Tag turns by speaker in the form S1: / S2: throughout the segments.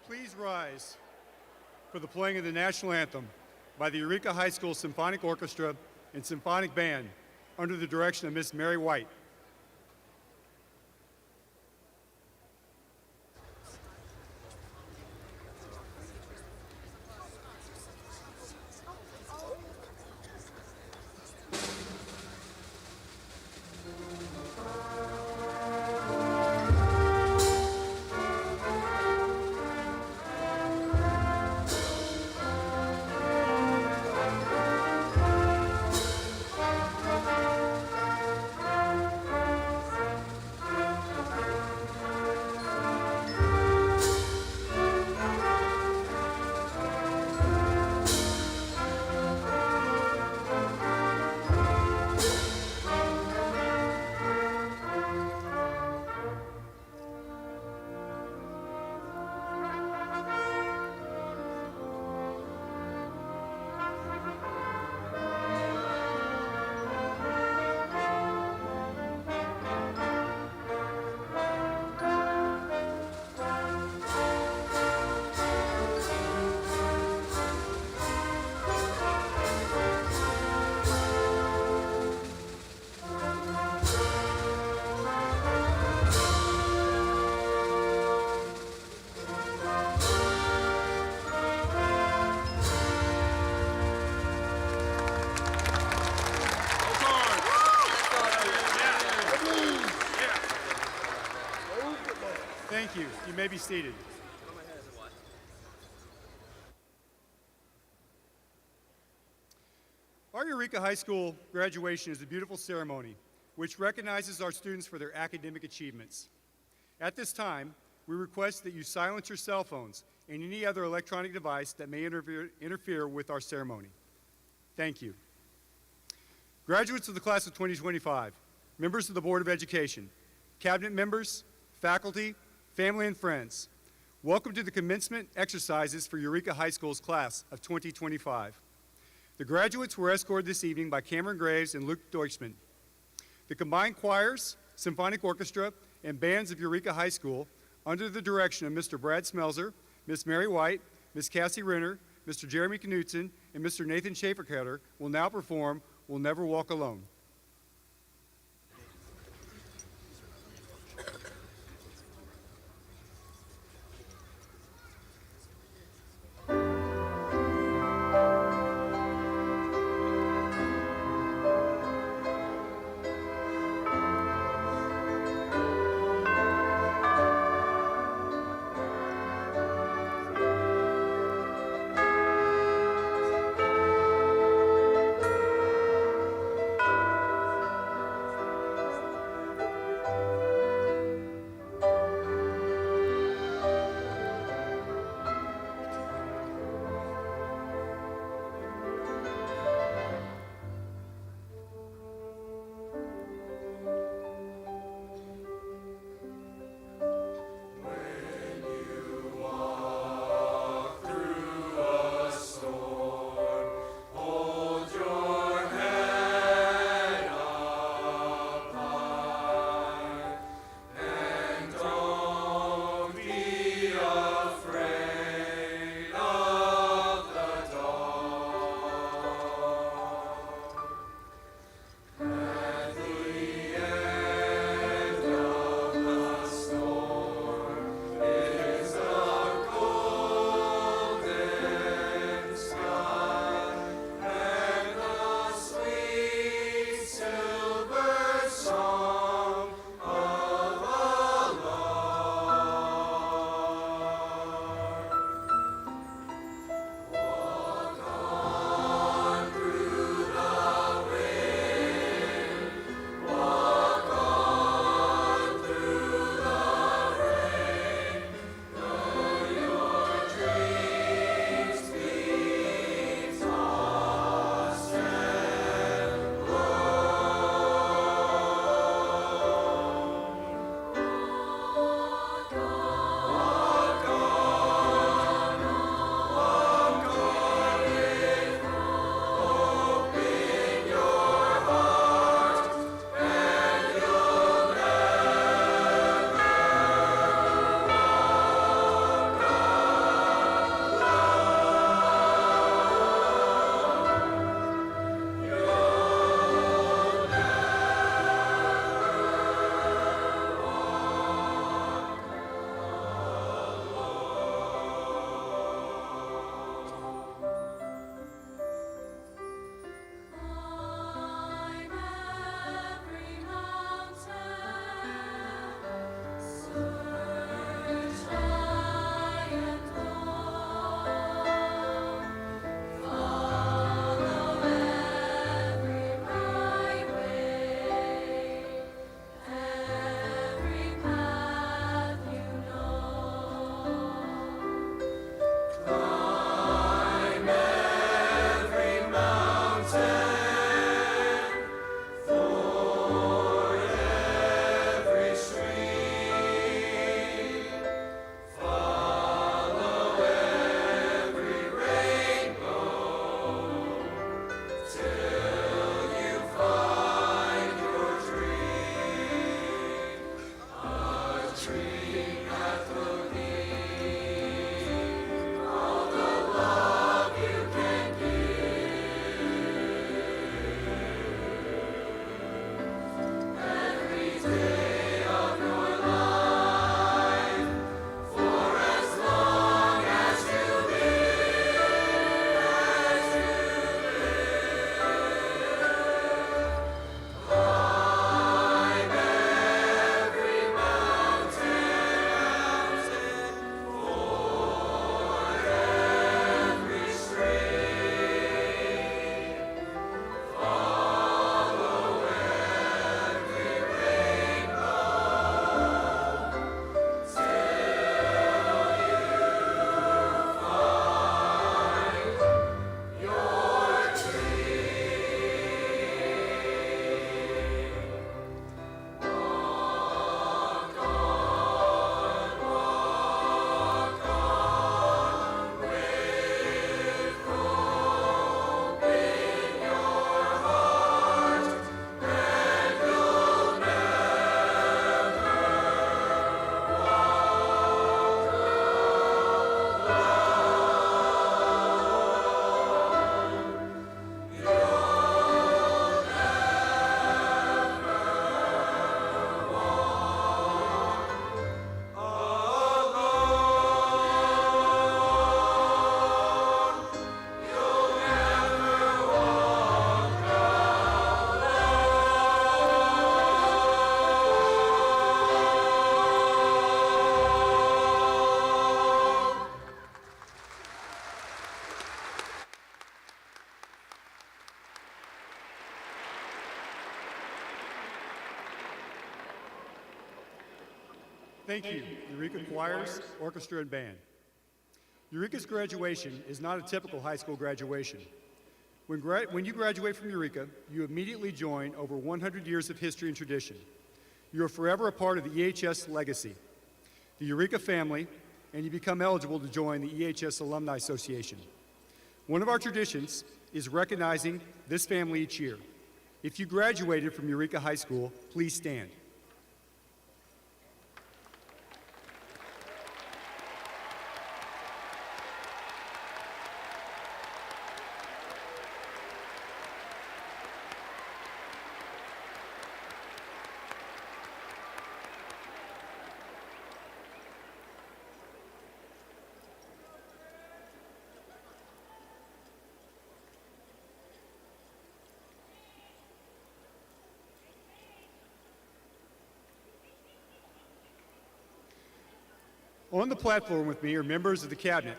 S1: Please rise for the playing of the national anthem by the Eureka High School Symphonic Orchestra and Symphonic Band under the direction of Miss Mary White. Thank you. You may be seated. Our Eureka High School graduation is a beautiful ceremony which recognizes our students for their academic achievements. At this time, we request that you silence your cell phones and any other electronic device that may interfere with our ceremony. Thank you. Graduates of the class of 2025, members of the Board of Education, cabinet members, faculty, family, and friends, welcome to the commencement exercises for Eureka High School's class of 2025. The graduates were escorted this evening by Cameron Graves and Luke Deutschman. The combined choirs, symphonic orchestra, and bands of Eureka High School, under the direction of Mr. Brad Smelzer, Miss Mary White, Miss Cassie Renner, Mr. Jeremy Knutson, and Mr. Nathan Schaeferketter, will now perform We'll Never Walk Alone. Thank you, Eureka Choirs, Orchestra, and Band. Eureka's graduation is not a typical high school graduation. When you graduate from Eureka, you immediately join over 100 years of history and tradition. You are forever a part of the EHS legacy, the Eureka family, and you become eligible to join the EHS Alumni Association. One of our traditions is recognizing this family each year. If you graduated from Eureka High School, please stand. On the platform with me are members of the Cabinet,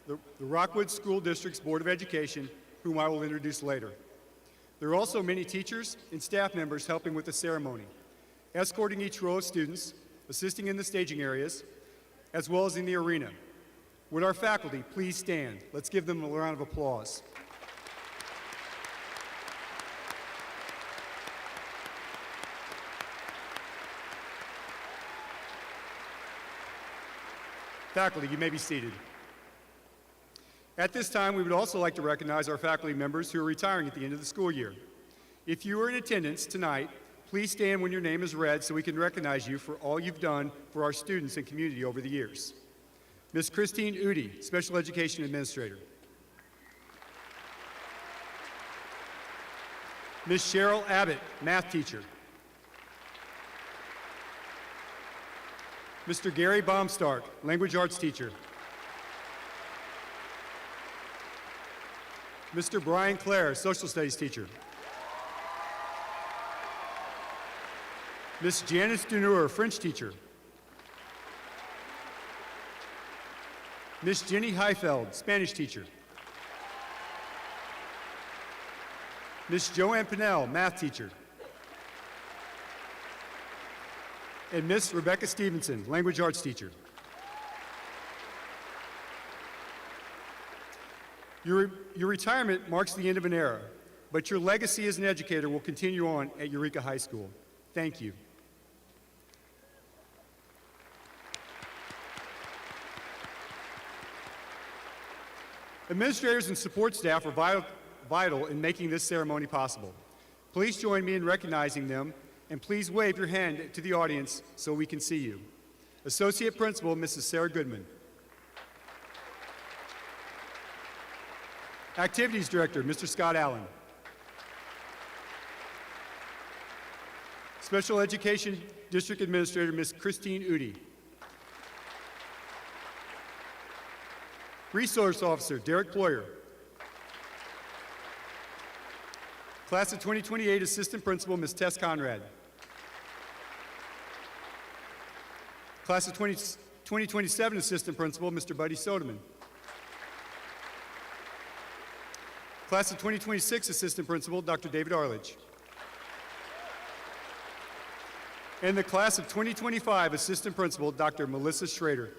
S1: the Rockwood School District's Board of Education, whom I will introduce later. There are also many teachers and staff members helping with the ceremony, escorting each row of students, assisting in the staging areas, as well as in the arena. Would our faculty please stand? Let's give them a round of applause. Faculty, you may be seated. At this time, we would also like to recognize our faculty members who are retiring at the end of the school year. If you are in attendance tonight, please stand when your name is read so we can recognize you for all you've done for our students and community over the years. Ms. Christine Udi, Special Education Administrator. Ms. Cheryl Abbott, Math Teacher. Mr. Gary Baumstark, Language Arts Teacher. Mr. Brian Clare, Social Studies Teacher. Ms. Janice Dunur, French Teacher. Ms. Jenny Heifeld, Spanish Teacher. Ms. Joanne Pinnell, Math Teacher. And Ms. Rebecca Stevenson, Language Arts Teacher. Your retirement marks the end of an era, but your legacy as an educator will continue on at Eureka High School. Thank you. Administrators and support staff are vital in making this ceremony possible. Please join me in recognizing them, and please wave your hand to the audience so we can see you. Associate Principal, Mrs. Sarah Goodman. Activities Director, Mr. Scott Allen. Special Education District Administrator, Ms. Christine Udi. Resource Officer, Derek Ployer. Class of 2028 Assistant Principal, Ms. Tess Conrad. Class of 2027 Assistant Principal, Mr. Buddy Sodeman. Class of 2026 Assistant Principal, Dr. David Arledge. And the Class of 2025 Assistant Principal, Dr. Melissa Schrader.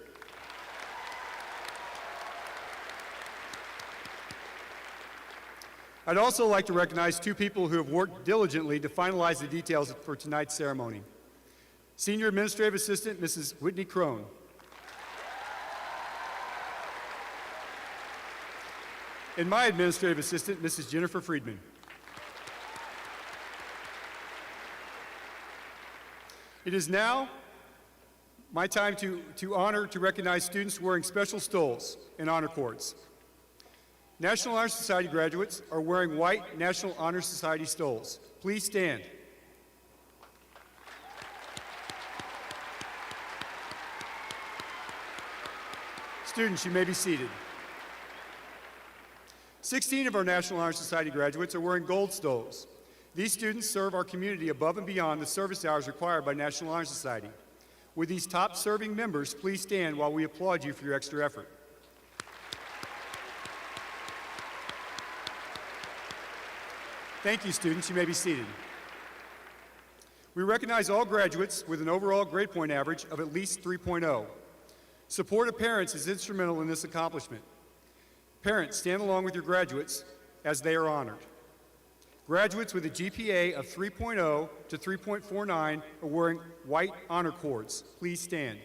S1: I'd also like to recognize two people who have worked diligently to finalize the details for tonight's ceremony. Senior Administrative Assistant, Mrs. Whitney Crone. And my Administrative Assistant, Mrs. Jennifer Friedman. It is now my time to recognize students wearing special stoles and honor cords. National Honor Society graduates are wearing white National Honor Society stoles. Please stand. Students, you may be seated. 16 of our National Honor Society graduates are wearing gold stoles. These students serve our community above and beyond the service hours required by National Honor Society. With these top serving members, please stand while we applaud you for your extra effort. Thank you, students. You may be seated. We recognize all graduates with an overall grade point average of at least 3.0. Support of parents is instrumental in this accomplishment. Parents, stand along with your graduates as they are honored. Graduates with a GPA of 3.0 to 3.49 are wearing white honor cords. Please stand.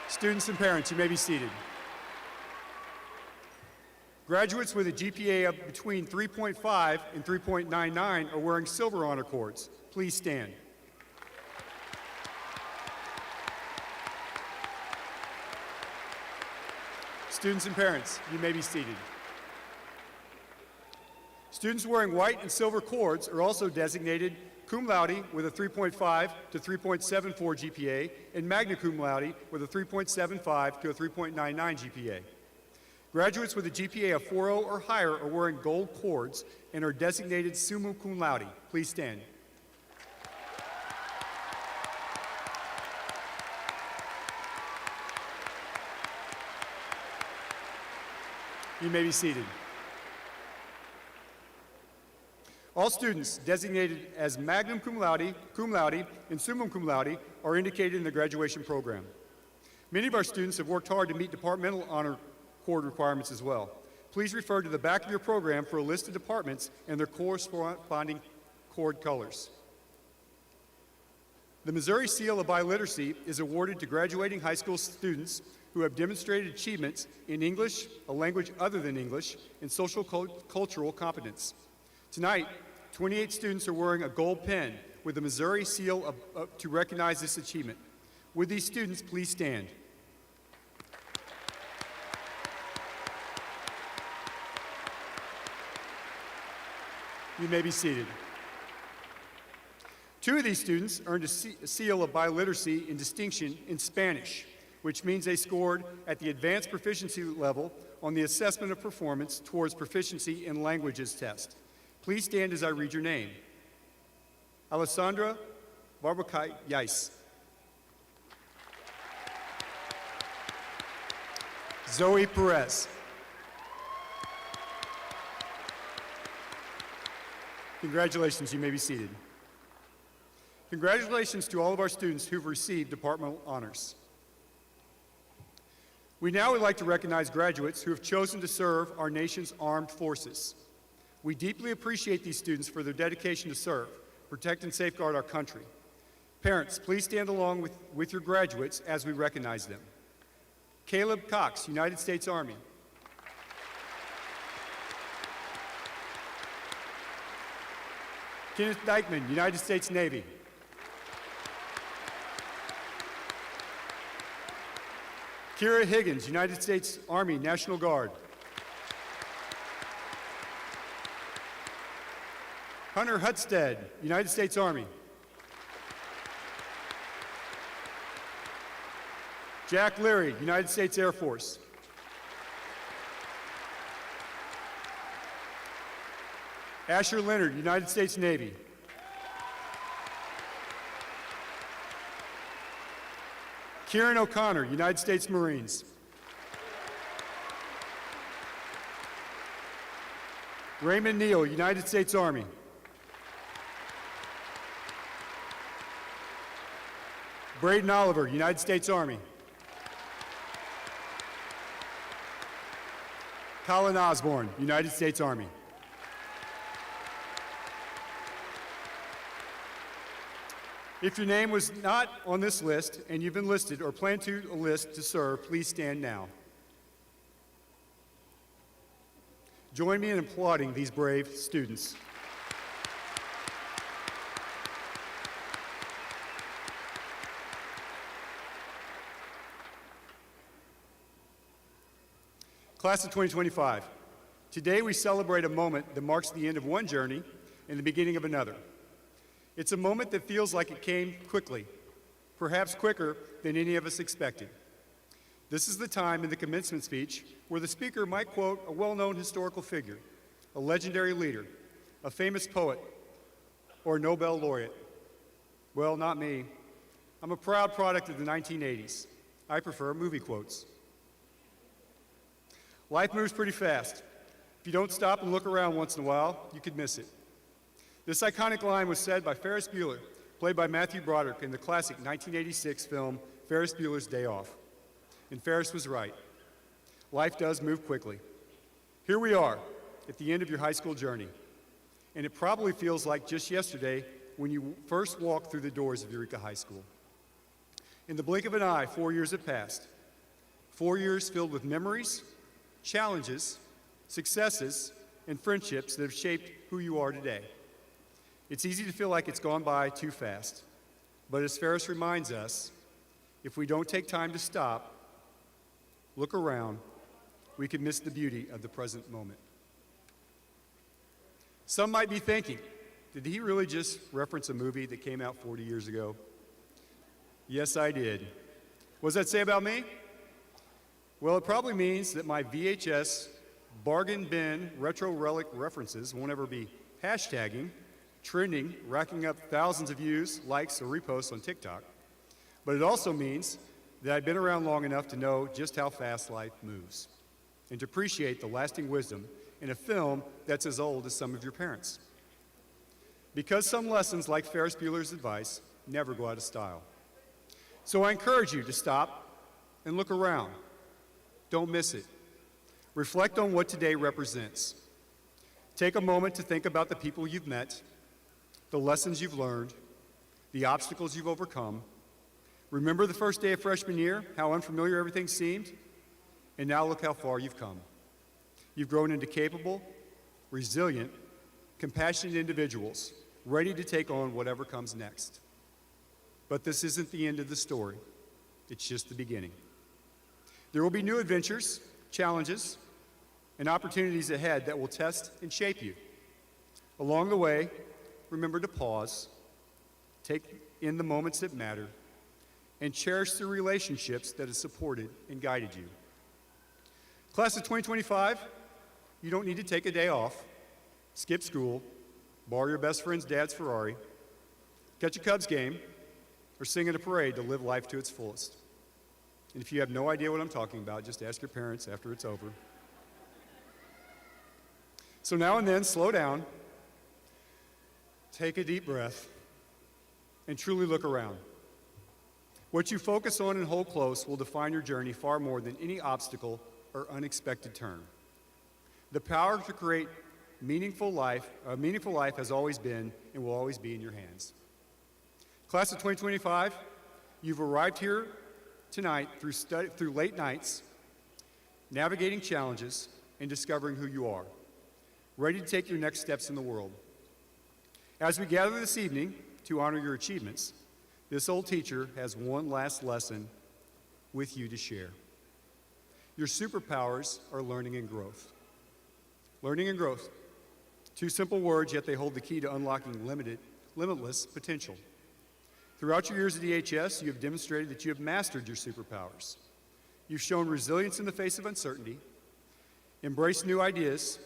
S1: Students and parents, you may be seated. Graduates with a GPA of between 3.5 and 3.99 are wearing silver honor cords. Please stand. Students and parents, you may be seated. Students wearing white and silver cords are also designated cum laude with a 3.5 to 3.74 GPA and magna cum laude with a 3.75 to a 3.99 GPA. Graduates with a GPA of 4.0 or higher are wearing gold cords and are designated summa cum laude. Please stand. You may be seated. All students designated as magna cum laude, and summa cum laude are indicated in the graduation program. Many of our students have worked hard to meet departmental honor cord requirements as well. Please refer to the back of your program for a list of departments and their corresponding cord colors. The Missouri Seal of Biliteracy is awarded to graduating high school students who have demonstrated achievements in English, a language other than English, and social cultural competence. Tonight, 28 students are wearing a gold pen with the Missouri Seal to recognize this achievement. Would these students please stand? You may be seated. Two of these students earned a Seal of Biliteracy in distinction in Spanish, which means they scored at the advanced proficiency level on the Assessment of Performance Towards Proficiency in Languages test. Please stand as I read your name. Alessandra Barbacay-Yais. Zoe Perez. Congratulations, you may be seated. Congratulations to all of our students who've received departmental honors. We now would like to recognize graduates who have chosen to serve our nation's armed forces. We deeply appreciate these students for their dedication to serve, protect, and safeguard our country. Parents, please stand along with your graduates as we recognize them. Caleb Cox, United States Army. Kenneth Dykeman, United States Navy. Kira Higgins, United States Army National Guard. Hunter Hutstead, United States Army. Jack Leary, United States Air Force. Asher Leonard, United States Navy. Kieran O'Connor, United States Marines. Raymond Neal, United States Army. Braden Oliver, United States Army. Colin Osborne, United States Army. If your name was not on this list and you've enlisted or plan to enlist to serve, please stand now. Join me in applauding these brave students. Class of 2025, today we celebrate a moment that marks the end of one journey and the beginning of another. It's a moment that feels like it came quickly, perhaps quicker than any of us expected. This is the time in the commencement speech where the speaker might quote a well-known historical figure, a legendary leader, a famous poet, or a Nobel laureate. Well, not me. I'm a proud product of the 1980s. I prefer movie quotes. Life moves pretty fast. If you don't stop and look around once in a while, you could miss it. This iconic line was said by Ferris Bueller, played by Matthew Broderick in the classic 1986 film Ferris Bueller's Day Off. And Ferris was right. Life does move quickly. Here we are at the end of your high school journey, and it probably feels like just yesterday when you first walked through the doors of Eureka High School. In the blink of an eye, 4 years have passed. 4 years filled with memories, challenges, successes, and friendships that have shaped who you are today. It's easy to feel like it's gone by too fast, but as Ferris reminds us, if we don't take time to stop, look around, we could miss the beauty of the present moment. Some might be thinking, did he really just reference a movie that came out 40 years ago? Yes, I did. What does that say about me? Well, it probably means that my VHS bargain bin retro relic references won't ever be hashtagging, trending, racking up thousands of views, likes, or reposts on TikTok. But it also means that I've been around long enough to know just how fast life moves and to appreciate the lasting wisdom in a film that's as old as some of your parents. Because some lessons, like Ferris Bueller's advice, never go out of style. So I encourage you to stop and look around. Don't miss it. Reflect on what today represents. Take a moment to think about the people you've met, the lessons you've learned, the obstacles you've overcome. Remember the first day of freshman year, how unfamiliar everything seemed? And now look how far you've come. You've grown into capable, resilient, compassionate individuals, ready to take on whatever comes next. But this isn't the end of the story. It's just the beginning. There will be new adventures, challenges, and opportunities ahead that will test and shape you. Along the way, remember to pause, take in the moments that matter, and cherish the relationships that have supported and guided you. Class of 2025, you don't need to take a day off, skip school, borrow your best friend's dad's Ferrari, catch a Cubs game, or sing at a parade to live life to its fullest. And if you have no idea what I'm talking about, just ask your parents after it's over. So now and then, slow down, take a deep breath, and truly look around. What you focus on and hold close will define your journey far more than any obstacle or unexpected turn. The power to create a meaningful life has always been and will always be in your hands. Class of 2025, you've arrived here tonight through late nights, navigating challenges, and discovering who you are, ready to take your next steps in the world. As we gather this evening to honor your achievements, this old teacher has one last lesson with you to share. Your superpowers are learning and growth. Learning and growth. Two simple words, yet they hold the key to unlocking limitless potential. Throughout your years at EHS, you have demonstrated that you have mastered your superpowers. You've shown resilience in the face of uncertainty, embraced new ideas,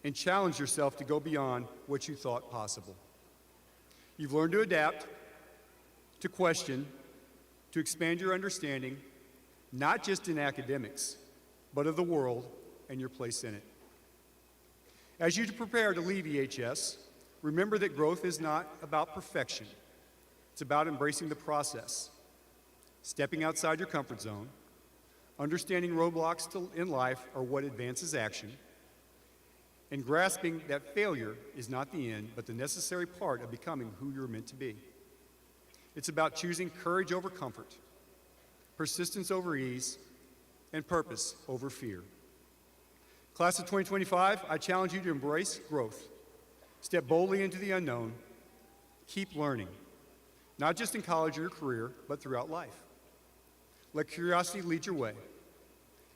S1: and challenged yourself to go beyond what you thought possible. You've learned to adapt, to question, to expand your understanding, not just in academics, but of the world and your place in it. As you prepare to leave EHS, remember that growth is not about perfection. It's about embracing the process, stepping outside your comfort zone, understanding roadblocks in life are what advances action, and grasping that failure is not the end, but the necessary part of becoming who you're meant to be. It's about choosing courage over comfort, persistence over ease, and purpose over fear. Class of 2025, I challenge you to embrace growth. Step boldly into the unknown. Keep learning, not just in college or your career, but throughout life. Let curiosity lead your way.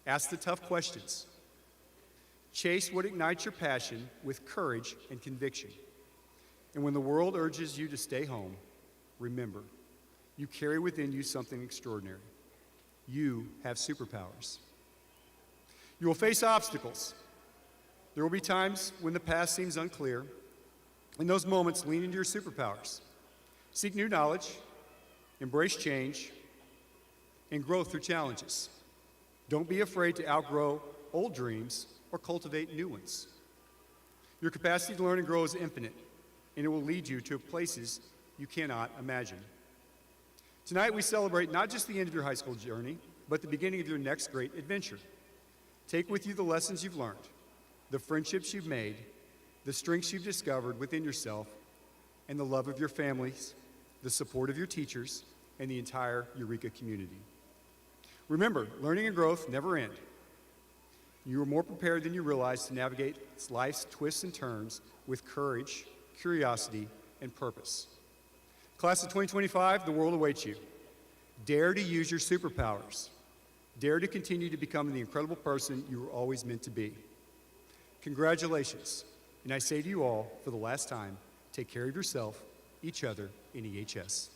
S1: Ask the tough questions. Chase what ignites your passion with courage and conviction. And when the world urges you to stay home, remember, you carry within you something extraordinary. You have superpowers. You will face obstacles. There will be times when the path seems unclear. In those moments, lean into your superpowers. Seek new knowledge, embrace change, and grow through challenges. Don't be afraid to outgrow old dreams or cultivate new ones. Your capacity to learn and grow is infinite, and it will lead you to places you cannot imagine. Tonight, we celebrate not just the end of your high school journey, but the beginning of your next great adventure. Take with you the lessons you've learned, the friendships you've made, the strengths you've discovered within yourself, and the love of your families, the support of your teachers, and the entire Eureka community. Remember, learning and growth never end. You are more prepared than you realize to navigate life's twists and turns with courage, curiosity, and purpose. Class of 2025, the world awaits you. Dare to use your superpowers. Dare to continue to become the incredible person you were always meant to be. Congratulations, and I say to you all, for the last time, take care of yourself, each other, and EHS.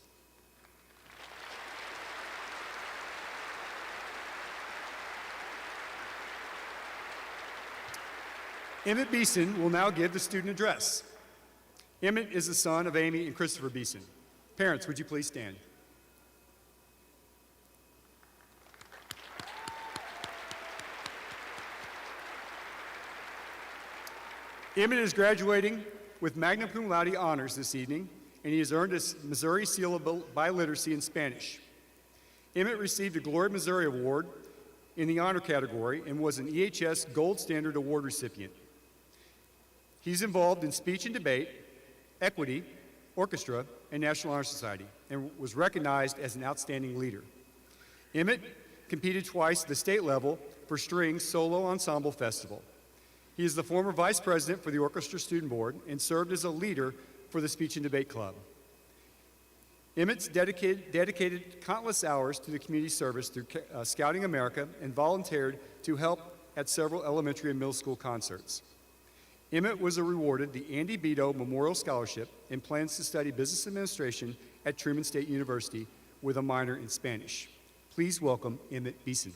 S1: Emmett Beeson will now give the student address. Emmett is the son of Amy and Christopher Beeson. Parents, would you please stand? Emmett is graduating with magna cum laude honors this evening, and he has earned his Missouri Seal of Biliteracy in Spanish. Emmett received a Glory Missouri Award in the honor category and was an EHS Gold Standard Award recipient. He's involved in speech and debate, equity, orchestra, and National Honor Society, and was recognized as an outstanding leader. Emmett competed twice at the state level for Strings Solo Ensemble Festival. He is the former vice president for the Orchestra Student Board and served as a leader for the Speech and Debate Club. Emmett's dedicated countless hours to the community service through Scouting America and volunteered to help at several elementary and middle school concerts. Emmett was awarded the Andy Beto Memorial Scholarship and plans to study business administration at Truman State University with a minor in Spanish. Please welcome Emmett Beeson.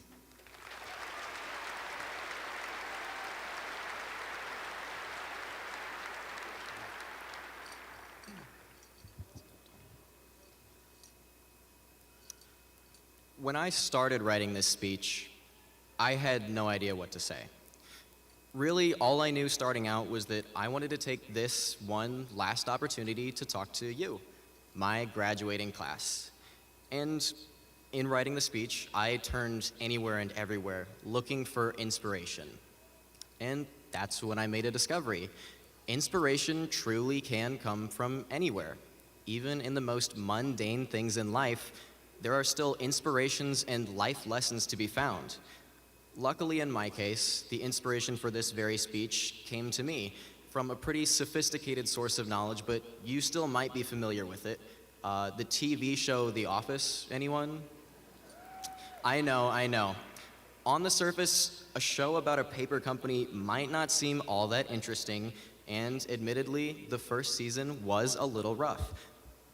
S2: When I started writing this speech, I had no idea what to say. Really, all I knew starting out was that I wanted to take this one last opportunity to talk to you, my graduating class. And in writing the speech, I turned anywhere and everywhere looking for inspiration. And that's when I made a discovery. Inspiration truly can come from anywhere. Even in the most mundane things in life, there are still inspirations and life lessons to be found. Luckily, in my case, the inspiration for this very speech came to me from a pretty sophisticated source of knowledge, but you still might be familiar with it. The TV show The Office, anyone? I know. On the surface, a show about a paper company might not seem all that interesting, and admittedly, the first season was a little rough.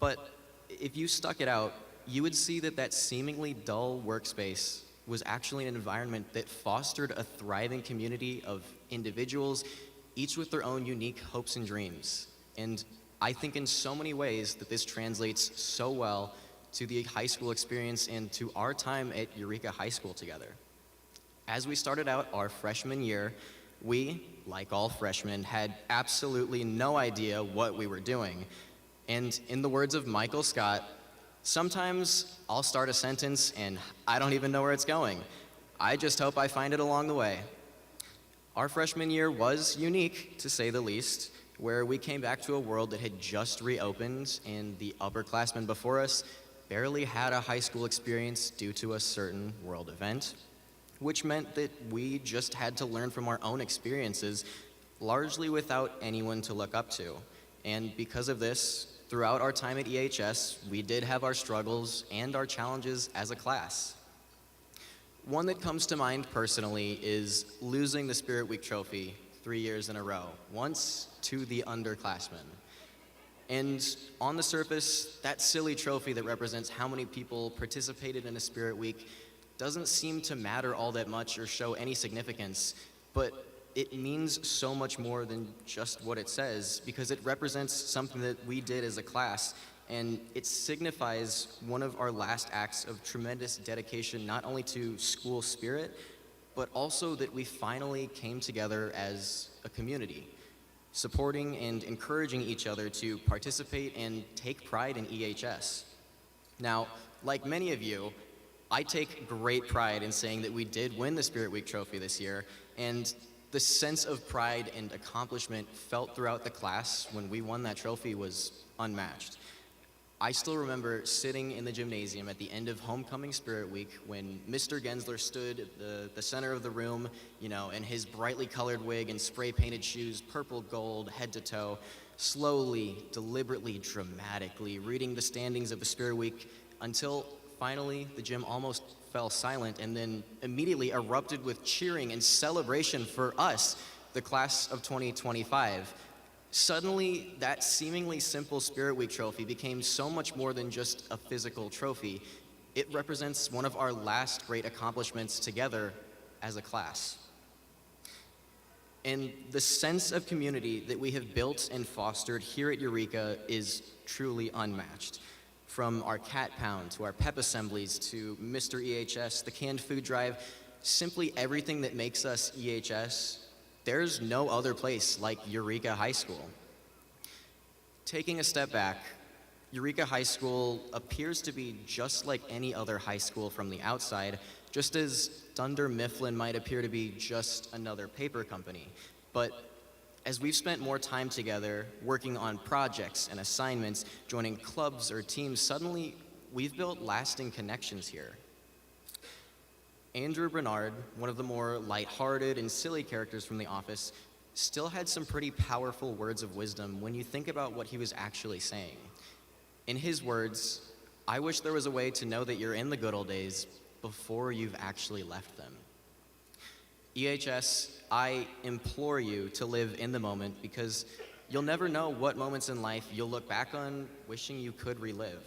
S2: But if you stuck it out, you would see that that seemingly dull workspace was actually an environment that fostered a thriving community of individuals, each with their own unique hopes and dreams. And I think in so many ways that this translates so well to the high school experience and to our time at Eureka High School together. As we started out our freshman year, we, like all freshmen, had absolutely no idea what we were doing. And in the words of Michael Scott, sometimes I'll start a sentence and I don't even know where it's going. I just hope I find it along the way. Our freshman year was unique, to say the least, where we came back to a world that had just reopened and the upperclassmen before us barely had a high school experience due to a certain world event, which meant that we just had to learn from our own experiences, largely without anyone to look up to. And because of this, throughout our time at EHS, we did have our struggles and our challenges as a class. One that comes to mind personally is losing the Spirit Week trophy 3 years in a row, once to the underclassmen. And on the surface, that silly trophy that represents how many people participated in a Spirit Week doesn't seem to matter all that much or show any significance, but it means so much more than just what it says, because it represents something that we did as a class, and it signifies one of our last acts of tremendous dedication not only to school spirit, but also that we finally came together as a community, supporting and encouraging each other to participate and take pride in EHS. Now, like many of you, I take great pride in saying that we did win the Spirit Week trophy this year, and the sense of pride and accomplishment felt throughout the class when we won that trophy was unmatched. I still remember sitting in the gymnasium at the end of Homecoming Spirit Week when Mr. Gensler stood at the center of the room, you know, in his brightly colored wig and spray-painted shoes, purple gold, head to toe, slowly, deliberately, dramatically reading the standings of the Spirit Week until finally the gym almost fell silent and then immediately erupted with cheering and celebration for us, the class of 2025. Suddenly, that seemingly simple Spirit Week trophy became so much more than just a physical trophy. It represents one of our last great accomplishments together as a class. And the sense of community that we have built and fostered here at Eureka is truly unmatched. From our cat pound to our pep assemblies to Mr. EHS, the canned food drive, simply everything that makes us EHS, there's no other place like Eureka High School. Taking a step back, Eureka High School appears to be just like any other high school from the outside, just as Dunder Mifflin might appear to be just another paper company. But as we've spent more time together, working on projects and assignments, joining clubs or teams, suddenly we've built lasting connections here. Andrew Bernard, one of the more lighthearted and silly characters from The Office, still had some pretty powerful words of wisdom when you think about what he was actually saying. In his words, "I wish there was a way to know that you're in the good old days before you've actually left them." EHS, I implore you to live in the moment because you'll never know what moments in life you'll look back on wishing you could relive.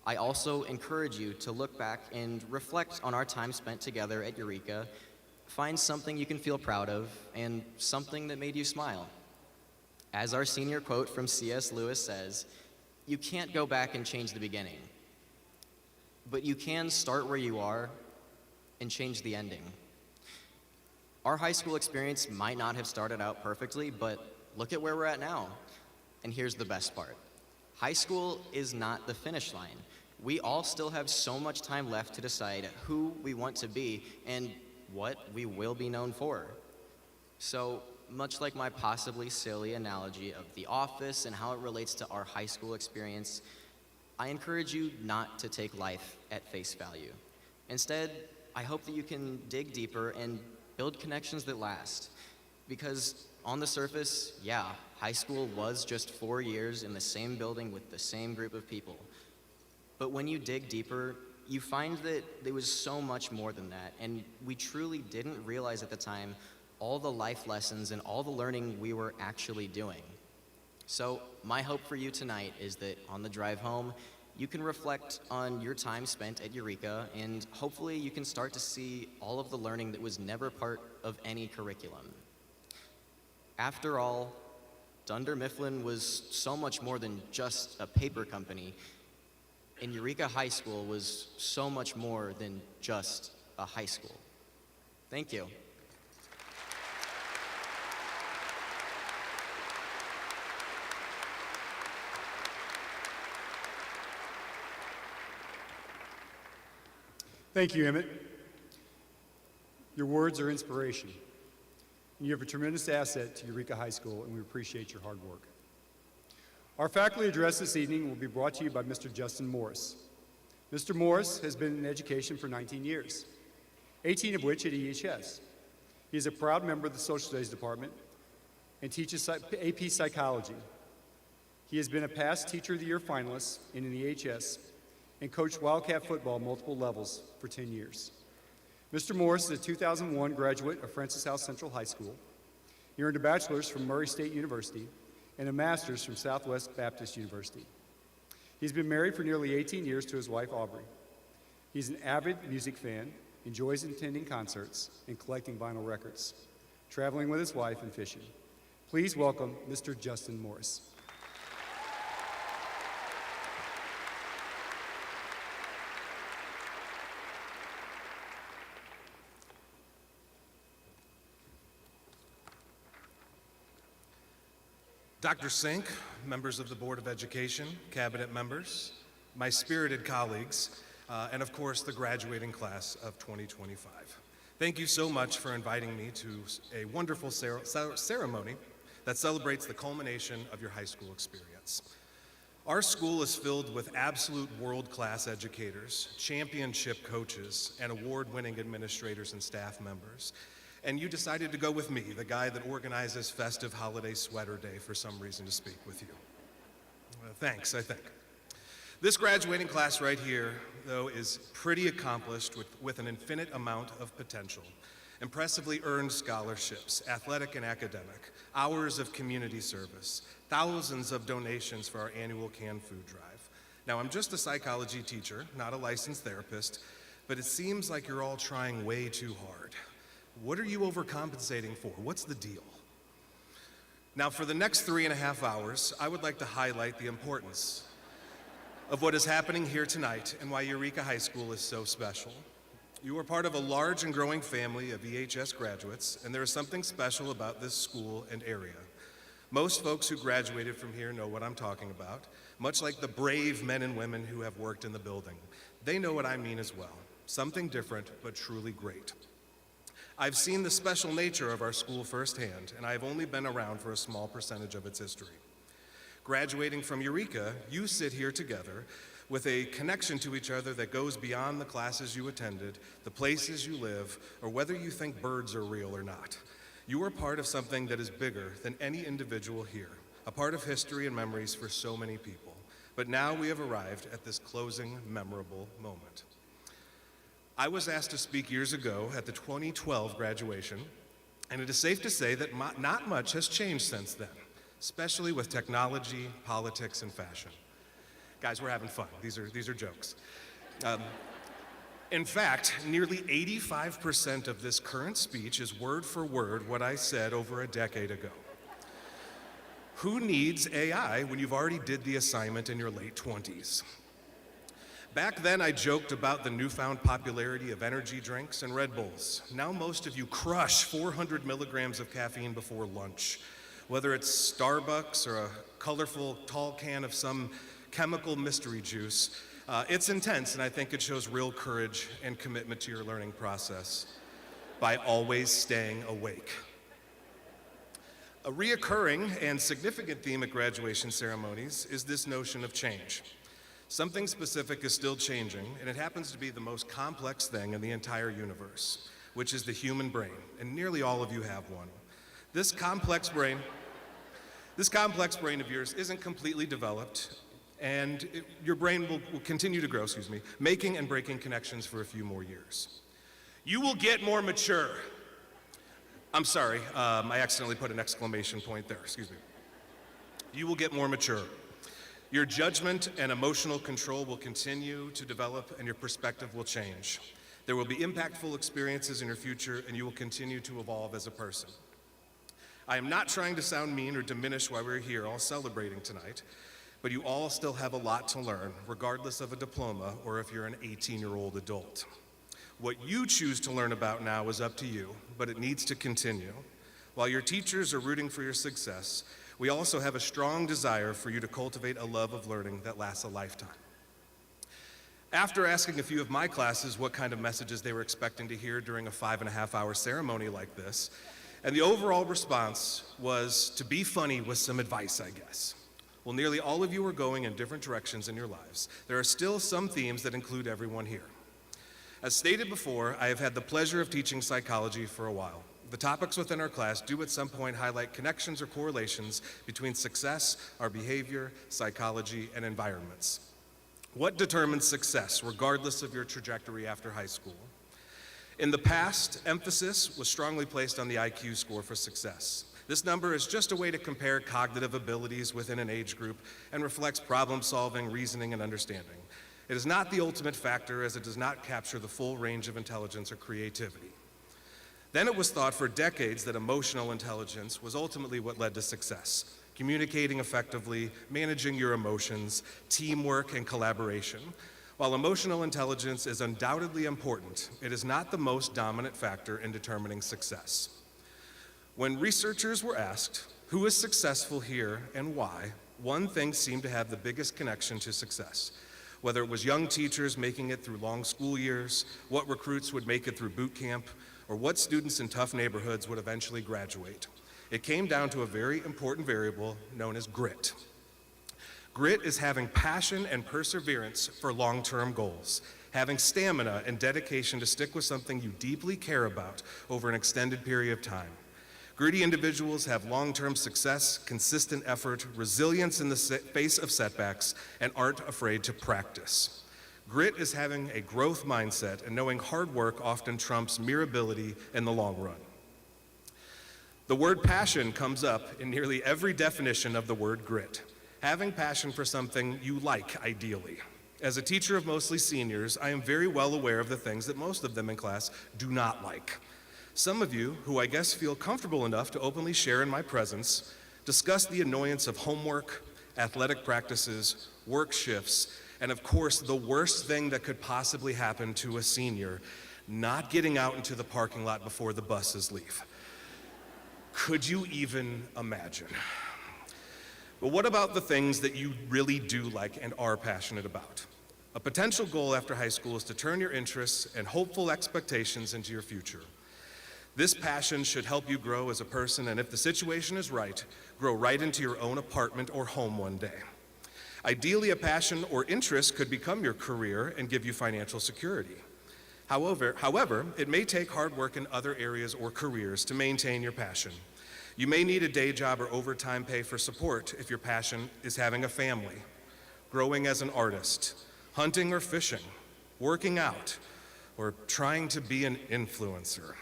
S2: I also encourage you to look back and reflect on our time spent together at Eureka. Find something you can feel proud of and something that made you smile. As our senior quote from C.S. Lewis says, "You can't go back and change the beginning, but you can start where you are and change the ending." Our high school experience might not have started out perfectly, but look at where we're at now. And here's the best part. High school is not the finish line. We all still have so much time left to decide who we want to be and what we will be known for. So, much like my possibly silly analogy of The Office and how it relates to our high school experience, I encourage you not to take life at face value. Instead, I hope that you can dig deeper and build connections that last. Because on the surface, yeah, high school was just 4 years in the same building with the same group of people. But when you dig deeper, you find that there was so much more than that, and we truly didn't realize at the time all the life lessons and all the learning we were actually doing. So my hope for you tonight is that on the drive home, you can reflect on your time spent at Eureka, and hopefully you can start to see all of the learning that was never part of any curriculum. After all, Dunder Mifflin was so much more than just a paper company, and Eureka High School was so much more than just a high school. Thank you.
S1: Thank you, Emmett. Your words are inspiration. You have a tremendous asset to Eureka High School, and we appreciate your hard work. Our faculty address this evening will be brought to you by Mr. Justin Morris. Mr. Morris has been in education for 19 years, 18 of which at EHS. He is a proud member of the Social Studies Department and teaches AP Psychology. He has been a past Teacher of the Year finalist in an EHS and coached Wildcat football multiple levels for 10 years. Mr. Morris is a 2001 graduate of Francis House Central High School. He earned a bachelor's from Murray State University and a master's from Southwest Baptist University. He's been married for nearly 18 years to his wife, Aubrey. He's an avid music fan, enjoys attending concerts and collecting vinyl records, traveling with his wife and fishing. Please welcome Mr. Justin Morris.
S3: Dr. Sink, members of the Board of Education, cabinet members, my spirited colleagues, and of course the graduating class of 2025. Thank you so much for inviting me to a wonderful ceremony that celebrates the culmination of your high school experience. Our school is filled with absolute world-class educators, championship coaches, and award-winning administrators and staff members. And you decided to go with me, the guy that organizes festive holiday sweater day, for some reason to speak with you. Thanks, I think. This graduating class right here, though, is pretty accomplished with an infinite amount of potential. Impressively earned scholarships, athletic and academic, hours of community service, thousands of donations for our annual canned food drive. Now, I'm just a psychology teacher, not a licensed therapist, but it seems like you're all trying way too hard. What are you overcompensating for? What's the deal? Now, for the next 3.5 hours, I would like to highlight the importance of what is happening here tonight and why Eureka High School is so special. You are part of a large and growing family of EHS graduates, and there is something special about this school and area. Most folks who graduated from here know what I'm talking about, much like the brave men and women who have worked in the building. They know what I mean as well. Something different, but truly great. I've seen the special nature of our school firsthand, and I have only been around for a small percentage of its history. Graduating from Eureka, you sit here together with a connection to each other that goes beyond the classes you attended, the places you live, or whether you think birds are real or not. You are part of something that is bigger than any individual here, a part of history and memories for so many people. But now we have arrived at this closing, memorable moment. I was asked to speak years ago at the 2012 graduation, and it is safe to say that not much has changed since then, especially with technology, politics, and fashion. Guys, we're having fun. These are jokes. In fact, nearly 85% of this current speech is word for word what I said over a decade ago. Who needs AI when you've already did the assignment in your late 20s? Back then, I joked about the newfound popularity of energy drinks and Red Bulls. Now most of you crush 400 milligrams of caffeine before lunch. Whether it's Starbucks or a colorful tall can of some chemical mystery juice, it's intense, and I think it shows real courage and commitment to your learning process by always staying awake. A reoccurring and significant theme at graduation ceremonies is this notion of change. Something specific is still changing, and it happens to be the most complex thing in the entire universe, which is the human brain, and nearly all of you have one. This complex brain of yours isn't completely developed, and your brain will continue to grow, making and breaking connections for a few more years. You will get more mature. I'm sorry, I accidentally put an exclamation point there, You will get more mature. Your judgment and emotional control will continue to develop, and your perspective will change. There will be impactful experiences in your future, and you will continue to evolve as a person. I am not trying to sound mean or diminish why we're here all celebrating tonight, but you all still have a lot to learn, regardless of a diploma or if you're an 18-year-old adult. What you choose to learn about now is up to you, but it needs to continue. While your teachers are rooting for your success, we also have a strong desire for you to cultivate a love of learning that lasts a lifetime. After asking a few of my classes what kind of messages they were expecting to hear during a 5.5-hour ceremony like this, and the overall response was to be funny with some advice, I guess. Well, nearly all of you are going in different directions in your lives. There are still some themes that include everyone here. As stated before, I have had the pleasure of teaching psychology for a while. The topics within our class do at some point highlight connections or correlations between success, our behavior, psychology, and environments. What determines success, regardless of your trajectory after high school? In the past, emphasis was strongly placed on the IQ score for success. This number is just a way to compare cognitive abilities within an age group and reflects problem solving, reasoning, and understanding. It is not the ultimate factor, as it does not capture the full range of intelligence or creativity. Then it was thought for decades that emotional intelligence was ultimately what led to success. Communicating effectively, managing your emotions, teamwork, and collaboration. While emotional intelligence is undoubtedly important, it is not the most dominant factor in determining success. When researchers were asked Who is successful here and why? One thing seemed to have the biggest connection to success. Whether it was young teachers making it through long school years, what recruits would make it through boot camp, or what students in tough neighborhoods would eventually graduate. It came down to a very important variable known as grit. Grit is having passion and perseverance for long-term goals, having stamina and dedication to stick with something you deeply care about over an extended period of time. Gritty individuals have long-term success, consistent effort, resilience in the face of setbacks, and aren't afraid to practice. Grit is having a growth mindset and knowing hard work often trumps mere ability in the long run. The word passion comes up in nearly every definition of the word grit. Having passion for something you like, ideally. As a teacher of mostly seniors, I am very well aware of the things that most of them in class do not like. Some of you, who I guess feel comfortable enough to openly share in my presence, discuss the annoyance of homework, athletic practices, work shifts, and of course, the worst thing that could possibly happen to a senior, not getting out into the parking lot before the buses leave. Could you even imagine? But what about the things that you really do like and are passionate about? A potential goal after high school is to turn your interests and hopeful expectations into your future. This passion should help you grow as a person, and if the situation is right, grow right into your own apartment or home one day. Ideally, a passion or interest could become your career and give you financial security. However, it may take hard work in other areas or careers to maintain your passion. You may need a day job or overtime pay for support if your passion is having a family, growing as an artist, hunting or fishing, working out, or trying to be an influencer.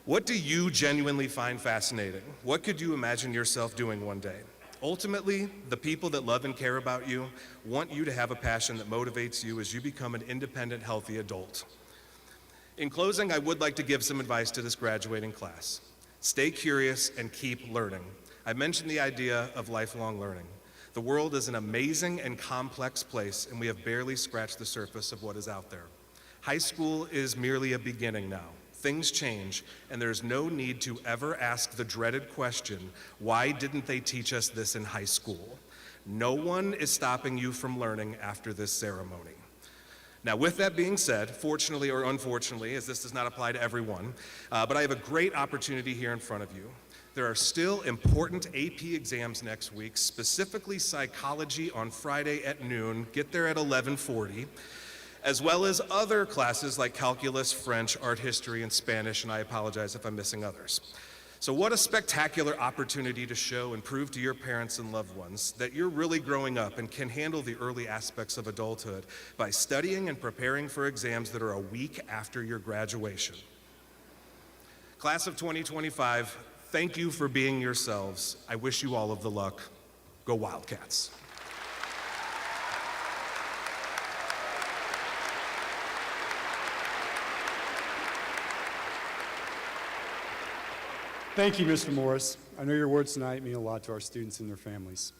S3: What do you genuinely find fascinating? What could you imagine yourself doing one day? Ultimately, the people that love and care about you want you to have a passion that motivates you as you become an independent, healthy adult. In closing, I would like to give some advice to this graduating class. Stay curious and keep learning. I mentioned the idea of lifelong learning. The world is an amazing and complex place, and we have barely scratched the surface of what is out there. High school is merely a beginning now. Things change, and there's no need to ever ask the dreaded question, why didn't they teach us this in high school? No one is stopping you from learning after this ceremony. Now, with that being said, fortunately or unfortunately, as this does not apply to everyone, but I have a great opportunity here in front of you. There are still important AP exams next week, specifically psychology on Friday at noon. Get there at 11:40. As well as other classes like calculus, French, art history, and Spanish, and I apologize if I'm missing others. So what a spectacular opportunity to show and prove to your parents and loved ones that you're really growing up and can handle the early aspects of adulthood by studying and preparing for exams that are a week after your graduation. Class of 2025, thank you for being yourselves. I wish you all of the luck. Go Wildcats.
S1: Thank you, Mr. Morris. I know your words tonight mean a lot to our students and their families.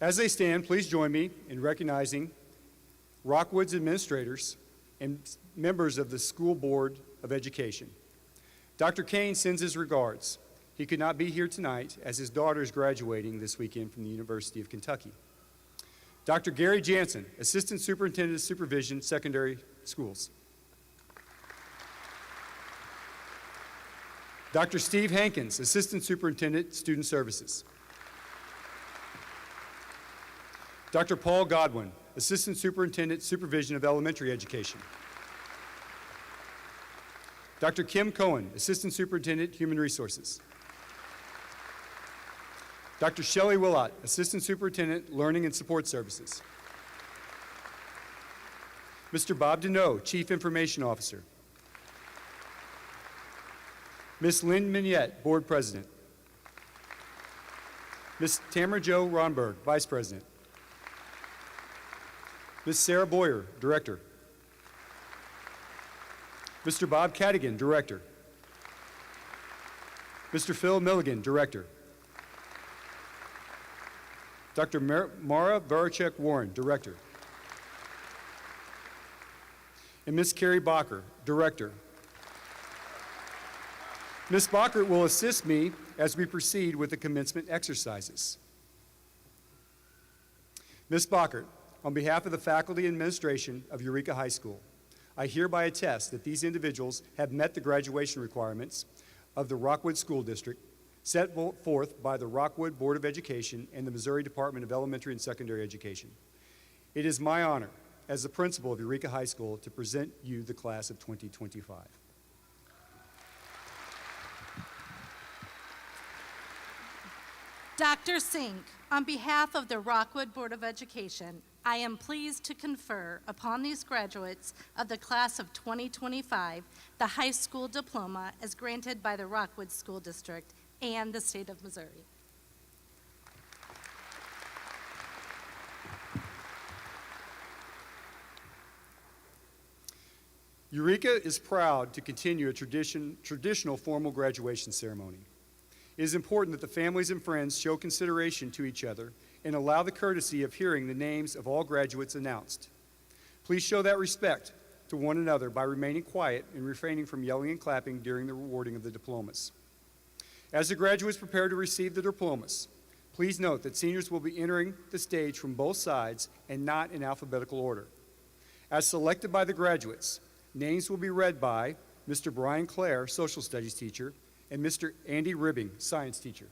S1: As they stand, please join me in recognizing Rockwood's administrators and members of the School Board of Education. Dr. Kane sends his regards. He could not be here tonight as his daughter is graduating this weekend from the University of Kentucky. Dr. Gary Jansen, Assistant Superintendent of Supervision, Secondary Schools. Dr. Steve Hankins, Assistant Superintendent, Student Services. Dr. Paul Godwin, Assistant Superintendent, Supervision of Elementary Education. Dr. Kim Cohen, Assistant Superintendent, Human Resources. Dr. Shelley Willott, Assistant Superintendent, Learning and Support Services. Mr. Bob Deneau, Chief Information Officer. Ms. Lynn Mignette, Board President. Ms. Tamara Jo Ronberg, Vice President. Ms. Sarah Boyer, Director. Mr. Bob Cadigan, Director. Mr. Phil Milligan, Director. Dr. Mara Varachek Warren, Director. And Ms. Carrie Bacher, Director. Ms. Bockert will assist me as we proceed with the commencement exercises. Ms. Bockert, on behalf of the faculty and administration of Eureka High School, I hereby attest that these individuals have met the graduation requirements of the Rockwood School District set forth by the Rockwood Board of Education and the Missouri Department of Elementary and Secondary Education. It is my honor as the principal of Eureka High School to present you the class of 2025.
S4: Dr. Sink, on behalf of the Rockwood Board of Education, I am pleased to confer upon these graduates of the class of 2025 the high school diploma as granted by the Rockwood School District and the state of Missouri.
S1: Eureka is proud to continue a traditional formal graduation ceremony. It is important that the families and friends show consideration to each other and allow the courtesy of hearing the names of all graduates announced. Please show that respect to one another by remaining quiet and refraining from yelling and clapping during the awarding of the diplomas. As the graduates prepare to receive the diplomas, please note that seniors will be entering the stage from both sides and not in alphabetical order. As selected by the graduates, names will be read by Mr. Brian Clare, social studies teacher, and Mr. Andy Ribbing, science teacher.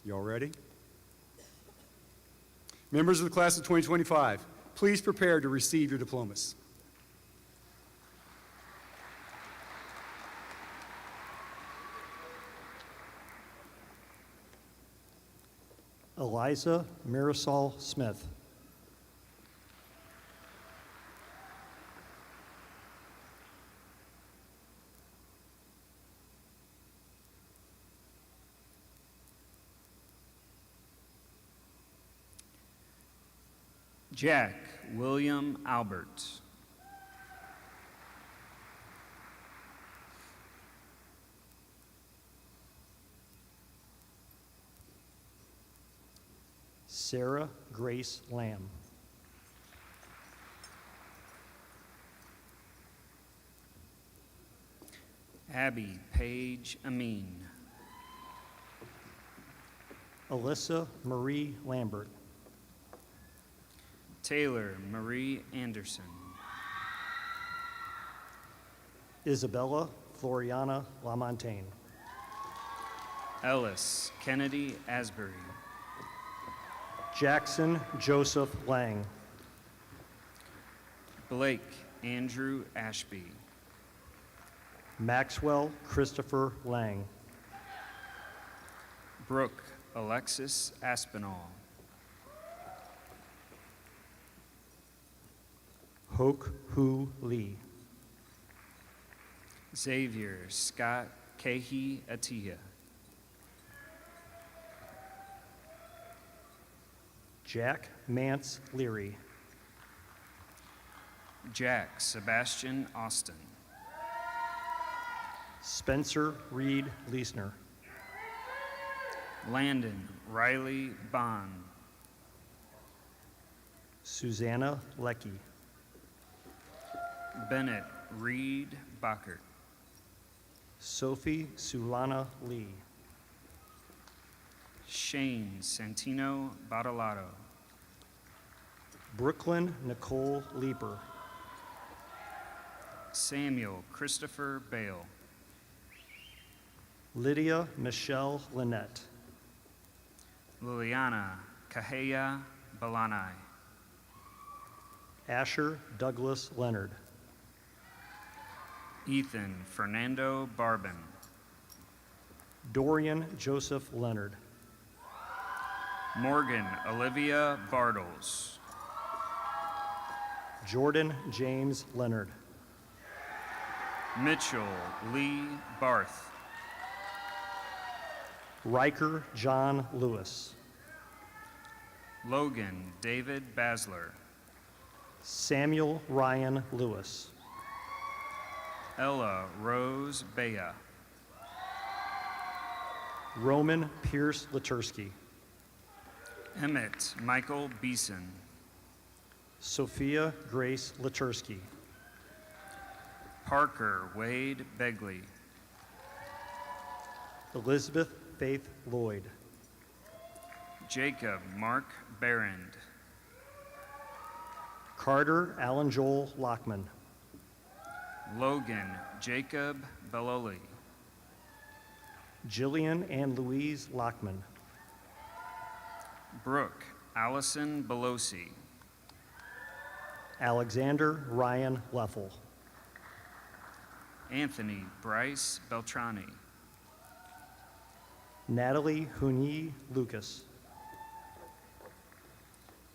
S1: Y'all ready? Members of the class of 2025, please prepare to receive your diplomas.
S5: Eliza Marisol Smith.
S6: Jack William Albert.
S5: Sarah Grace Lamb.
S6: Abby Page Amin.
S5: Alyssa Marie Lambert.
S6: Taylor Marie Anderson.
S5: Isabella Floriana Lamontagne.
S6: Ellis Kennedy Asbury.
S5: Jackson Joseph Lang.
S6: Blake Andrew Ashby.
S5: Maxwell Christopher Lang.
S6: Brooke Alexis Aspinall.
S5: Hoke Hu Lee.
S6: Xavier Scott Kehi Atia.
S5: Jack Mance Leary.
S6: Jack Sebastian Austin.
S5: Spencer Reed Leesner.
S6: Landon Riley Bond.
S5: Susanna Leckie.
S6: Bennett Reed Bockert.
S5: Sophie Sulana Lee.
S6: Shane Santino Badalato.
S5: Brooklyn Nicole Leeper.
S6: Samuel Christopher Bale.
S5: Lydia Michelle Lynette.
S6: Liliana Kahea Balanai.
S5: Asher Douglas Leonard.
S6: Ethan Fernando Barbin.
S5: Dorian Joseph Leonard.
S6: Morgan Olivia Bartles.
S5: Jordan James Leonard.
S6: Mitchell Lee Barth.
S5: Riker John Lewis.
S6: Logan David Basler.
S5: Samuel Ryan Lewis.
S6: Ella Rose Bea.
S5: Roman Pierce Latursky.
S6: Emmett Michael Beeson.
S5: Sophia Grace Latursky.
S6: Parker Wade Begley.
S5: Elizabeth Faith Lloyd.
S6: Jacob Mark Barrand.
S5: Carter Alan Joel Lockman.
S6: Logan Jacob Belloli.
S5: Jillian Ann Louise Lockman.
S6: Brooke Allison Belosi.
S5: Alexander Ryan Leffel.
S6: Anthony Bryce Beltrani.
S5: Natalie Huni Lucas.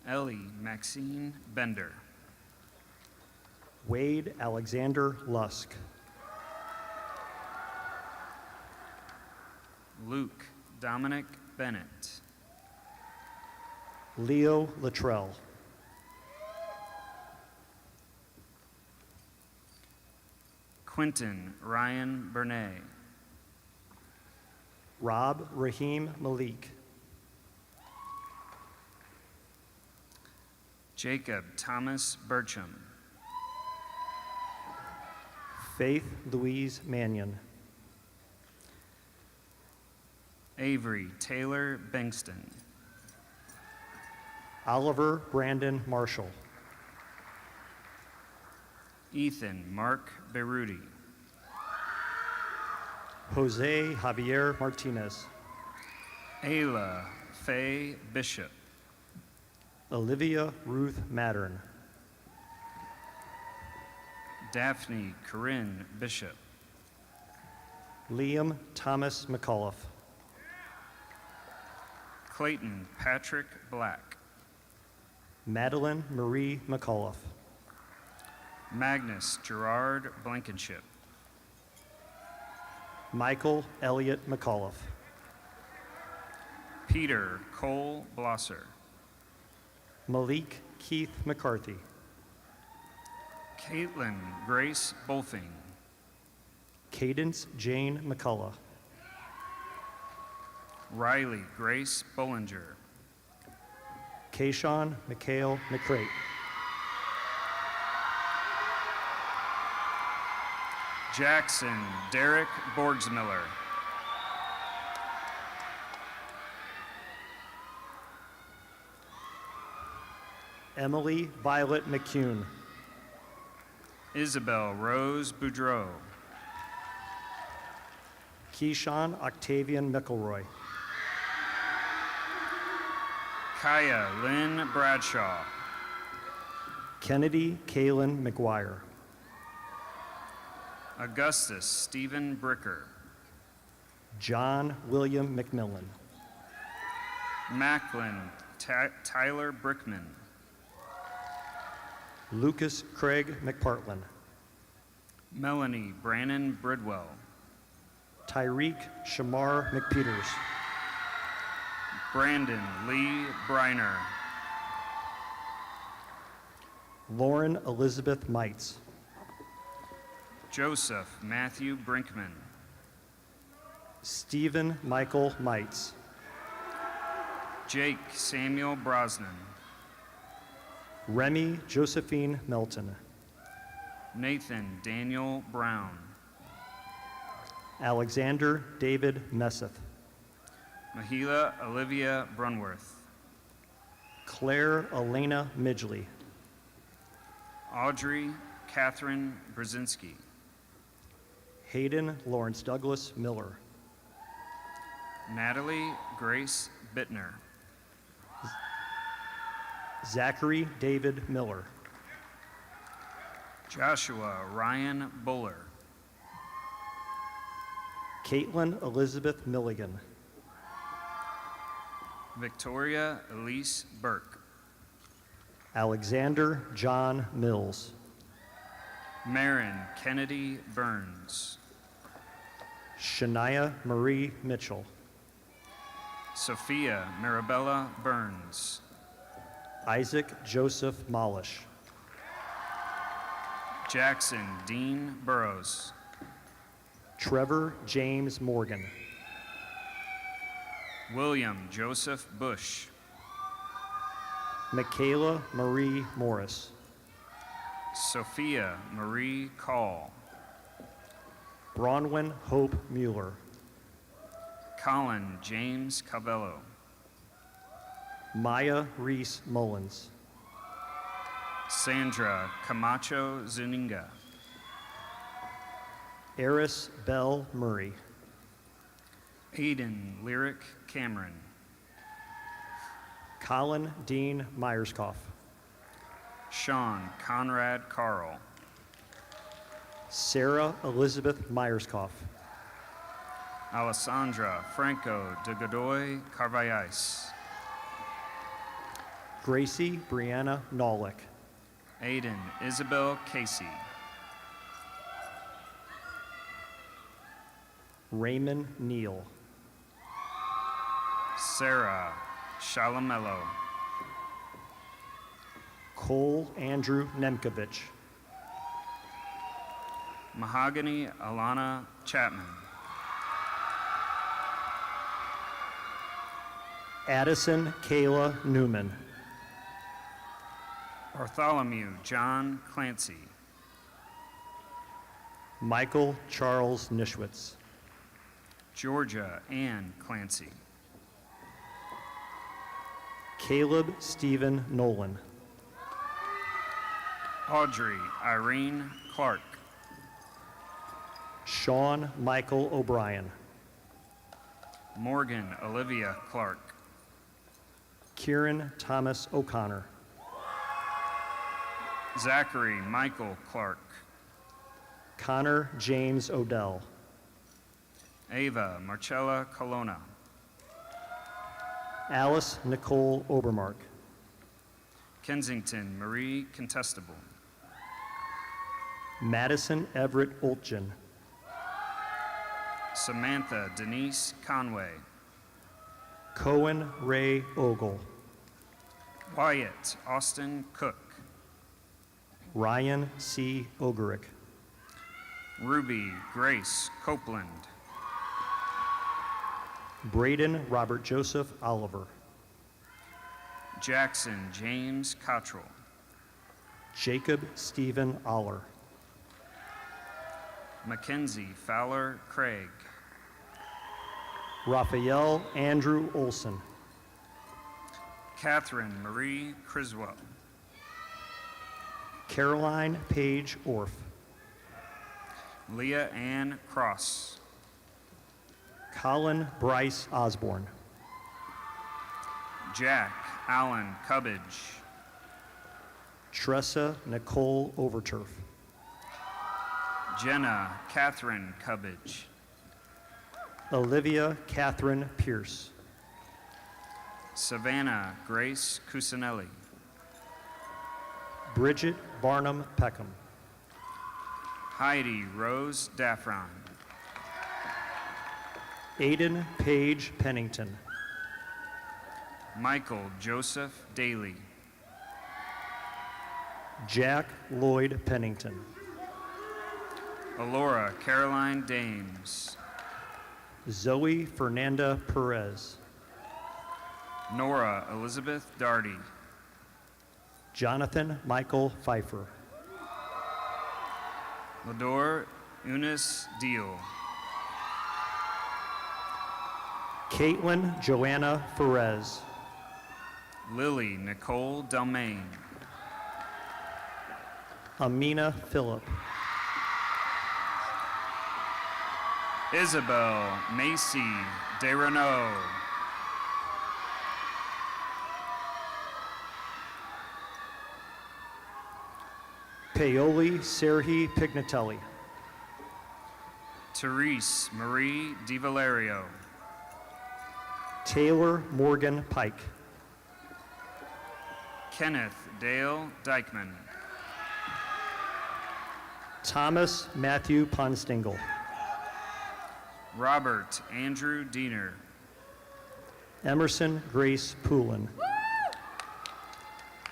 S6: Ellie Maxine Bender.
S5: Wade Alexander Lusk.
S6: Luke Dominic Bennett.
S5: Leo Luttrell.
S6: Quentin Ryan Bernay.
S5: Rob Raheem Malik.
S6: Jacob Thomas Burcham.
S5: Faith Louise Mannion.
S6: Avery Taylor Bankston.
S5: Oliver Brandon Marshall.
S6: Ethan Mark Beruti.
S5: Jose Javier Martinez.
S6: Ayla Faye Bishop.
S5: Olivia Ruth Mattern.
S6: Daphne Corinne Bishop.
S5: Liam Thomas McAuliffe.
S6: Clayton Patrick Black.
S5: Madeline Marie McAuliffe.
S6: Magnus Gerard Blankenship.
S5: Michael Elliott McAuliffe.
S6: Peter Cole Blosser.
S5: Malik Keith McCarthy.
S6: Caitlin Grace Bolfing.
S5: Cadence Jane McCullough.
S6: Riley Grace Bollinger.
S5: Kayshawn McHale McCrate.
S6: Jackson Derek Borgsmiller.
S5: Emily Violet McCune.
S6: Isabel Rose Boudreau.
S5: Keyshawn Octavian McElroy.
S6: Kaya Lynn Bradshaw.
S5: Kennedy Kaylin McGuire.
S6: Augustus Stephen Bricker.
S5: John William McMillan.
S6: Macklin Tyler Brickman.
S5: Lucas Craig McPartland.
S6: Melanie Brannon Bridwell.
S5: Tyreek Shamar McPeters.
S6: Brandon Lee Briner.
S5: Lauren Elizabeth Mites.
S6: Joseph Matthew Brinkman.
S5: Stephen Michael Mites.
S6: Jake Samuel Brosnan.
S5: Remy Josephine Melton.
S6: Nathan Daniel Brown.
S5: Alexander David Messeth.
S6: Mahila Olivia Brunworth.
S5: Claire Elena Midgley.
S6: Audrey Catherine Brzezinski.
S5: Hayden Lawrence Douglas Miller.
S6: Natalie Grace Bittner.
S5: Zachary David Miller.
S6: Joshua Ryan Buller.
S5: Caitlin Elizabeth Milligan.
S6: Victoria Elise Burke.
S5: Alexander John Mills.
S6: Marin Kennedy Burns.
S5: Shania Marie Mitchell.
S6: Sophia Mirabella Burns.
S5: Isaac Joseph Molish.
S6: Jackson Dean Burrows.
S5: Trevor James Morgan.
S6: William Joseph Bush.
S5: Michaela Marie Morris.
S6: Sophia Marie Call.
S5: Bronwyn Hope Mueller.
S6: Colin James Cabello.
S5: Maya Reese Mullins.
S6: Sandra Camacho Zuniga.
S5: Eris Bell Murray.
S6: Aiden Lyric Cameron.
S5: Colin Dean Myerscough.
S6: Sean Conrad Carl.
S5: Sarah Elizabeth Myerscough.
S6: Alessandra Franco de Godoy Carvallais.
S5: Gracie Brianna Nolick.
S6: Aiden Isabel Casey.
S5: Raymond Neal.
S6: Sarah Shalamello.
S5: Cole Andrew Nemkovich.
S6: Mahogany Alana Chapman.
S5: Addison Kayla Newman.
S6: Bartholomew John Clancy.
S5: Michael Charles Nischwitz.
S6: Georgia Ann Clancy.
S5: Caleb Stephen Nolan.
S6: Audrey Irene Clark.
S5: Sean Michael O'Brien.
S6: Morgan Olivia Clark.
S5: Kieran Thomas O'Connor.
S6: Zachary Michael Clark.
S5: Connor James Odell.
S6: Ava Marcella Colonna.
S5: Alice Nicole Obermark.
S6: Kensington Marie Contestable.
S5: Madison Everett Oltgen.
S6: Samantha Denise Conway.
S5: Cohen Ray Ogle.
S6: Wyatt Austin Cook.
S5: Ryan C. Ogerick.
S6: Ruby Grace Copeland.
S5: Braden Robert Joseph Oliver.
S6: Jackson James Cottrell.
S5: Jacob Stephen Aller.
S6: Mackenzie Fowler Craig.
S5: Raphael Andrew Olson.
S6: Catherine Marie Criswell.
S5: Caroline Page Orff.
S6: Leah Ann Cross.
S5: Colin Bryce Osborne.
S6: Jack Allen Cubbage.
S5: Tressa Nicole Overturf.
S6: Jenna Catherine Cubbage.
S5: Olivia Catherine Pierce.
S6: Savannah Grace Cusinelli.
S5: Bridget Barnum Peckham.
S6: Heidi Rose Daffron.
S5: Aiden Page Pennington.
S6: Michael Joseph Daly.
S5: Jack Lloyd Pennington.
S6: Alora Caroline Dames.
S5: Zoe Fernanda Perez.
S6: Nora Elizabeth Darty.
S5: Jonathan Michael Pfeiffer.
S6: Lador Eunice Deal.
S5: Caitlin Joanna Ferez.
S6: Lily Nicole Delmain.
S5: Amina Phillip.
S6: Isabel Macy DeRenault.
S5: Paoli Serhi Pignatelli.
S6: Therese Marie DiValerio.
S5: Taylor Morgan Pike.
S6: Kenneth Dale Dykeman.
S5: Thomas Matthew Ponstingle.
S6: Robert Andrew Diener.
S5: Emerson Grace Poulin.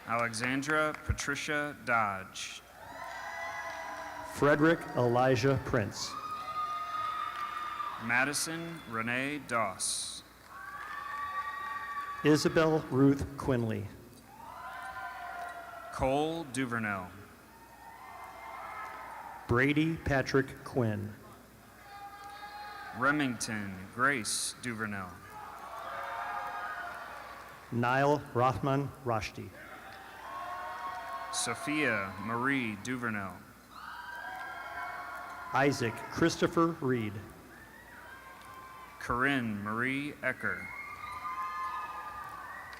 S6: Alexandra Patricia Dodge.
S5: Frederick Elijah Prince.
S6: Madison Renee Doss.
S5: Isabel Ruth Quinley.
S6: Cole Duvernell.
S5: Brady Patrick Quinn.
S6: Remington Grace Duvernell.
S5: Niall Rahman Rashdi.
S6: Sophia Marie Duvernell.
S5: Isaac Christopher Reed.
S6: Corinne Marie Ecker.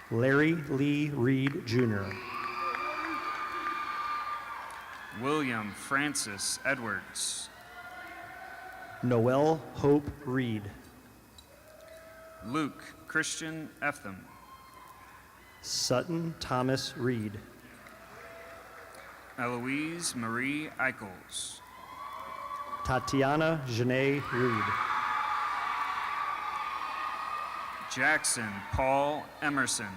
S5: Larry Lee Reed Jr.
S6: William Francis Edwards.
S5: Noel Hope Reed.
S6: Luke Christian Eftham.
S5: Sutton Thomas Reed.
S6: Eloise Marie Eichels.
S5: Tatiana Janae Reed.
S6: Jackson Paul Emerson.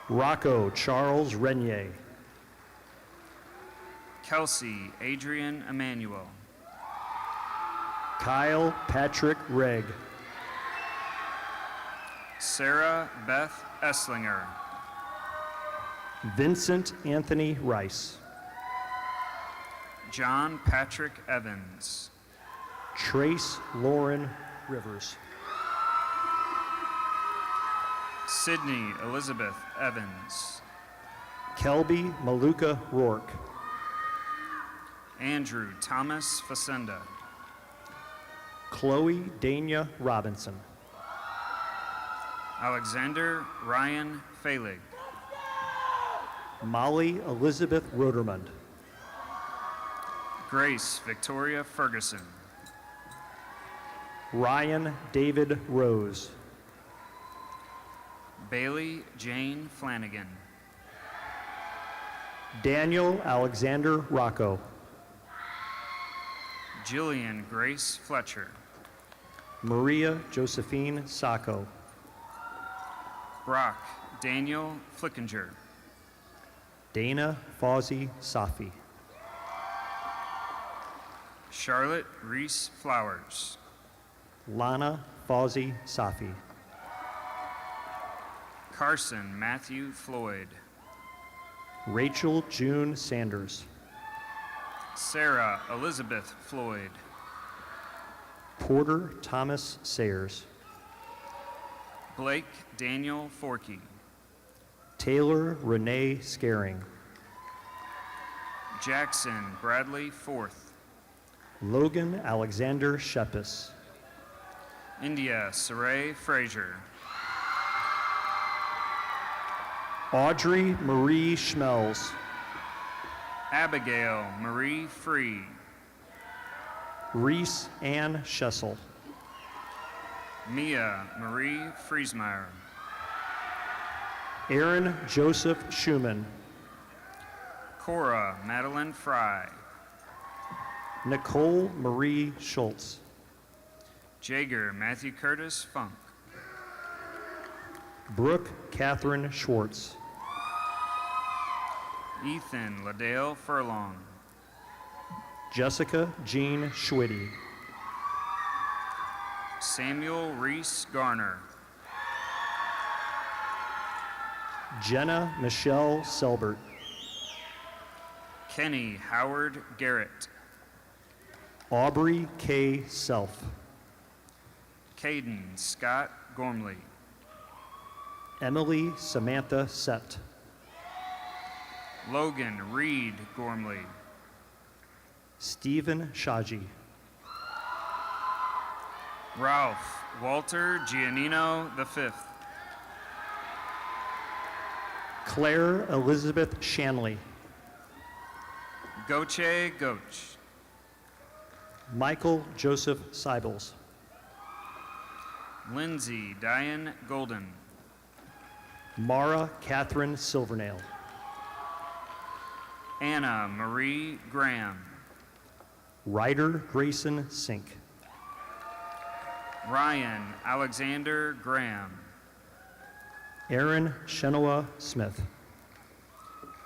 S5: Rocco Charles Renier.
S6: Kelsey Adrian Emmanuel.
S5: Kyle Patrick Regg.
S6: Sarah Beth Esslinger.
S5: Vincent Anthony Rice.
S6: John Patrick Evans.
S5: Trace Lauren Rivers.
S6: Sydney Elizabeth Evans.
S5: Kelby Maluka Rourke.
S6: Andrew Thomas Facenda.
S5: Chloe Dania Robinson.
S6: Alexander Ryan Falig.
S5: Molly Elizabeth Rodermund.
S6: Grace Victoria Ferguson.
S5: Ryan David Rose.
S6: Bailey Jane Flanagan.
S5: Daniel Alexander Rocco.
S6: Jillian Grace Fletcher.
S5: Maria Josephine Sacco.
S6: Brock Daniel Flickinger.
S5: Dana Fawzi Safi.
S6: Charlotte Reese Flowers.
S5: Lana Fawzi Safi.
S6: Carson Matthew Floyd.
S5: Rachel June Sanders.
S6: Sarah Elizabeth Floyd.
S5: Porter Thomas Sayers.
S6: Blake Daniel Forkey.
S5: Taylor Renee Scaring.
S6: Jackson Bradley Forth.
S5: Logan Alexander Shepis.
S6: India Saray Frazier.
S5: Audrey Marie Schmelz.
S6: Abigail Marie Free.
S5: Reese Ann Schessel.
S6: Mia Marie Friesmeyer.
S5: Aaron Joseph Schumann.
S6: Cora Madeline Fry.
S5: Nicole Marie Schultz.
S6: Jager Matthew Curtis Funk.
S5: Brooke Catherine Schwartz.
S6: Ethan Ladale Furlong.
S5: Jessica Jean Schwitty.
S6: Samuel Reese Garner.
S5: Jenna Michelle Selbert.
S6: Kenny Howard Garrett.
S5: Aubrey K. Self.
S6: Caden Scott Gormley.
S5: Emily Samantha Sept.
S6: Logan Reed Gormley.
S5: Stephen Shaji.
S6: Ralph Walter Giannino V.
S5: Claire Elizabeth Shanley.
S6: Goche Goch.
S5: Michael Joseph Sybils.
S6: Lindsay Diane Golden.
S5: Mara Catherine Silvernail.
S6: Anna Marie Graham.
S5: Ryder Grayson Sink.
S6: Ryan Alexander Graham.
S5: Aaron Shenoa Smith.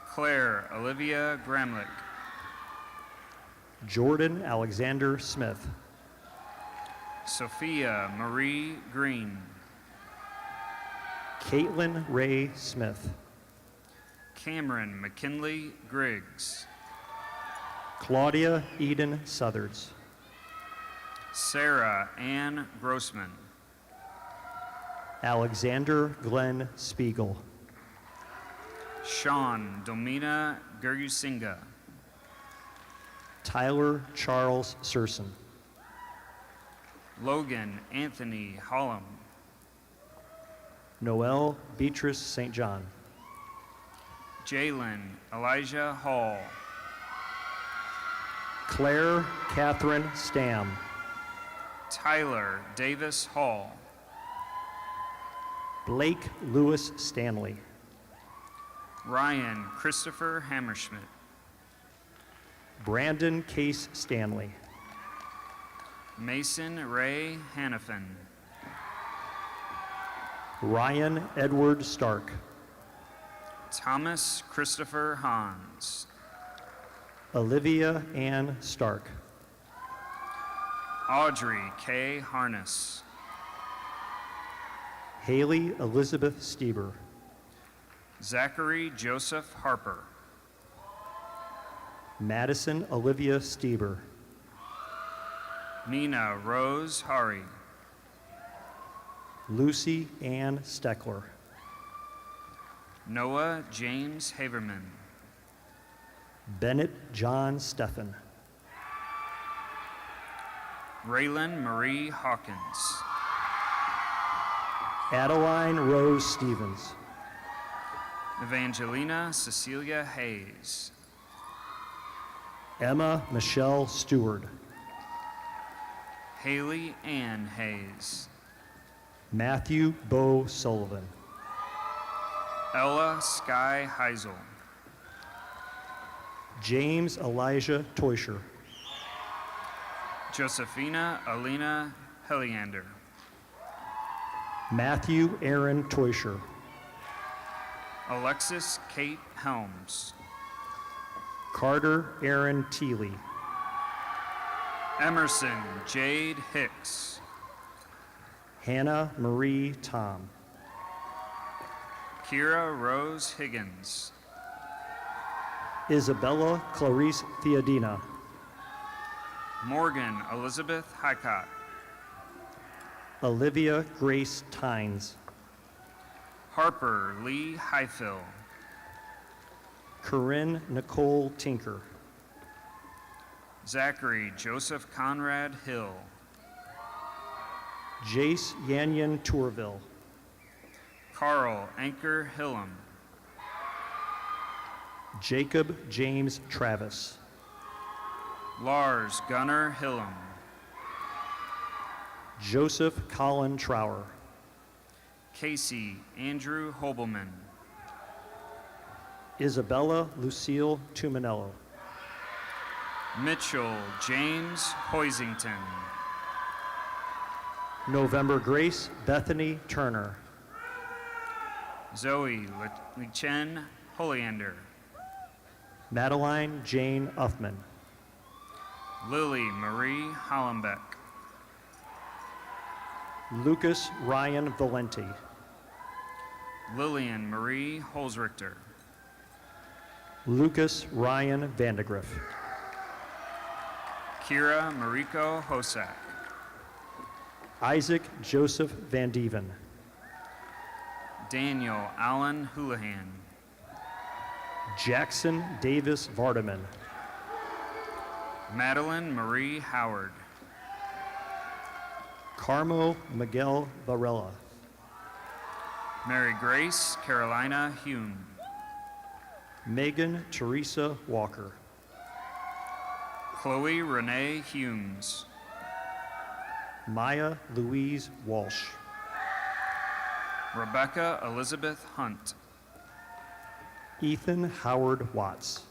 S6: Claire Olivia Gramlich.
S5: Jordan Alexander Smith.
S6: Sophia Marie Green.
S5: Caitlin Ray Smith.
S6: Cameron McKinley Griggs.
S5: Claudia Eden Southards.
S6: Sarah Ann Grossman.
S5: Alexander Glenn Spiegel.
S6: Sean Domina Gergusinga.
S5: Tyler Charles Surson.
S6: Logan Anthony Hollum.
S5: Noel Beatrice St. John.
S6: Jalen Elijah Hall.
S5: Claire Catherine Stam.
S6: Tyler Davis Hall.
S5: Blake Lewis Stanley.
S6: Ryan Christopher Hammerschmidt.
S5: Brandon Case Stanley.
S6: Mason Ray Hannafin.
S5: Ryan Edward Stark.
S6: Thomas Christopher Hans.
S5: Olivia Ann Stark.
S6: Audrey K. Harness.
S5: Haley Elizabeth Stieber.
S6: Zachary Joseph Harper.
S5: Madison Olivia Stieber.
S6: Nina Rose Hari.
S5: Lucy Ann Steckler.
S6: Noah James Haverman.
S5: Bennett John Steffen.
S6: Raylan Marie Hawkins.
S5: Adeline Rose Stevens.
S6: Evangelina Cecilia Hayes.
S5: Emma Michelle Stewart.
S6: Haley Ann Hayes.
S5: Matthew Bo Sullivan.
S6: Ella Sky Heisel.
S5: James Elijah Teuscher.
S6: Josephina Alina Heliander.
S5: Matthew Aaron Teuscher.
S6: Alexis Kate Helms.
S5: Carter Aaron Teeley.
S6: Emerson Jade Hicks.
S5: Hannah Marie Tom.
S6: Kira Rose Higgins.
S5: Isabella Clarice Theodina.
S6: Morgan Elizabeth Hycott.
S5: Olivia Grace Tynes.
S6: Harper Lee Highfill.
S5: Corinne Nicole Tinker.
S6: Zachary Joseph Conrad Hill.
S5: Jace Yanyan Tourville.
S6: Carl Anchor Hillam.
S5: Jacob James Travis.
S6: Lars Gunnar Hillam.
S5: Joseph Colin Trower.
S6: Casey Andrew Hobelman.
S5: Isabella Lucille Tuminello.
S6: Mitchell James Hoisington.
S5: November Grace Bethany Turner.
S6: Zoe Lichen Holiander.
S5: Madeline Jane Uffman.
S6: Lily Marie Hollenbeck.
S5: Lucas Ryan Valenti.
S6: Lillian Marie Holzrichter.
S5: Lucas Ryan Vandegrift.
S6: Kira Mariko Hosak.
S5: Isaac Joseph Van Dieven.
S6: Daniel Allen Houlihan.
S5: Jackson Davis Vardaman.
S6: Madeline Marie Howard.
S5: Carmo Miguel Varela.
S6: Mary Grace Carolina Hume.
S5: Megan Teresa Walker.
S6: Chloe Renee Humes.
S5: Maya Louise Walsh.
S6: Rebecca Elizabeth Hunt.
S5: Ethan Howard Watts.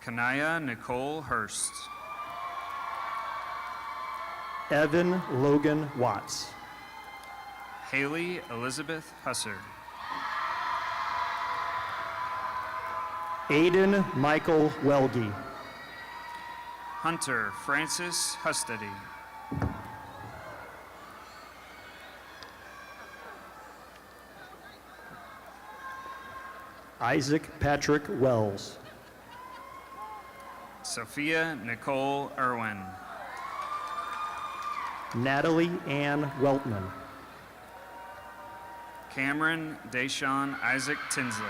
S6: Kanaya Nicole Hurst.
S5: Evan Logan Watts.
S6: Haley Elizabeth Husser.
S5: Aiden Michael Welge.
S6: Hunter Francis Hustedy.
S5: Isaac Patrick Wells.
S6: Sophia Nicole Irwin.
S5: Natalie Ann Weltman.
S6: Cameron Deshawn Isaac Tinsley.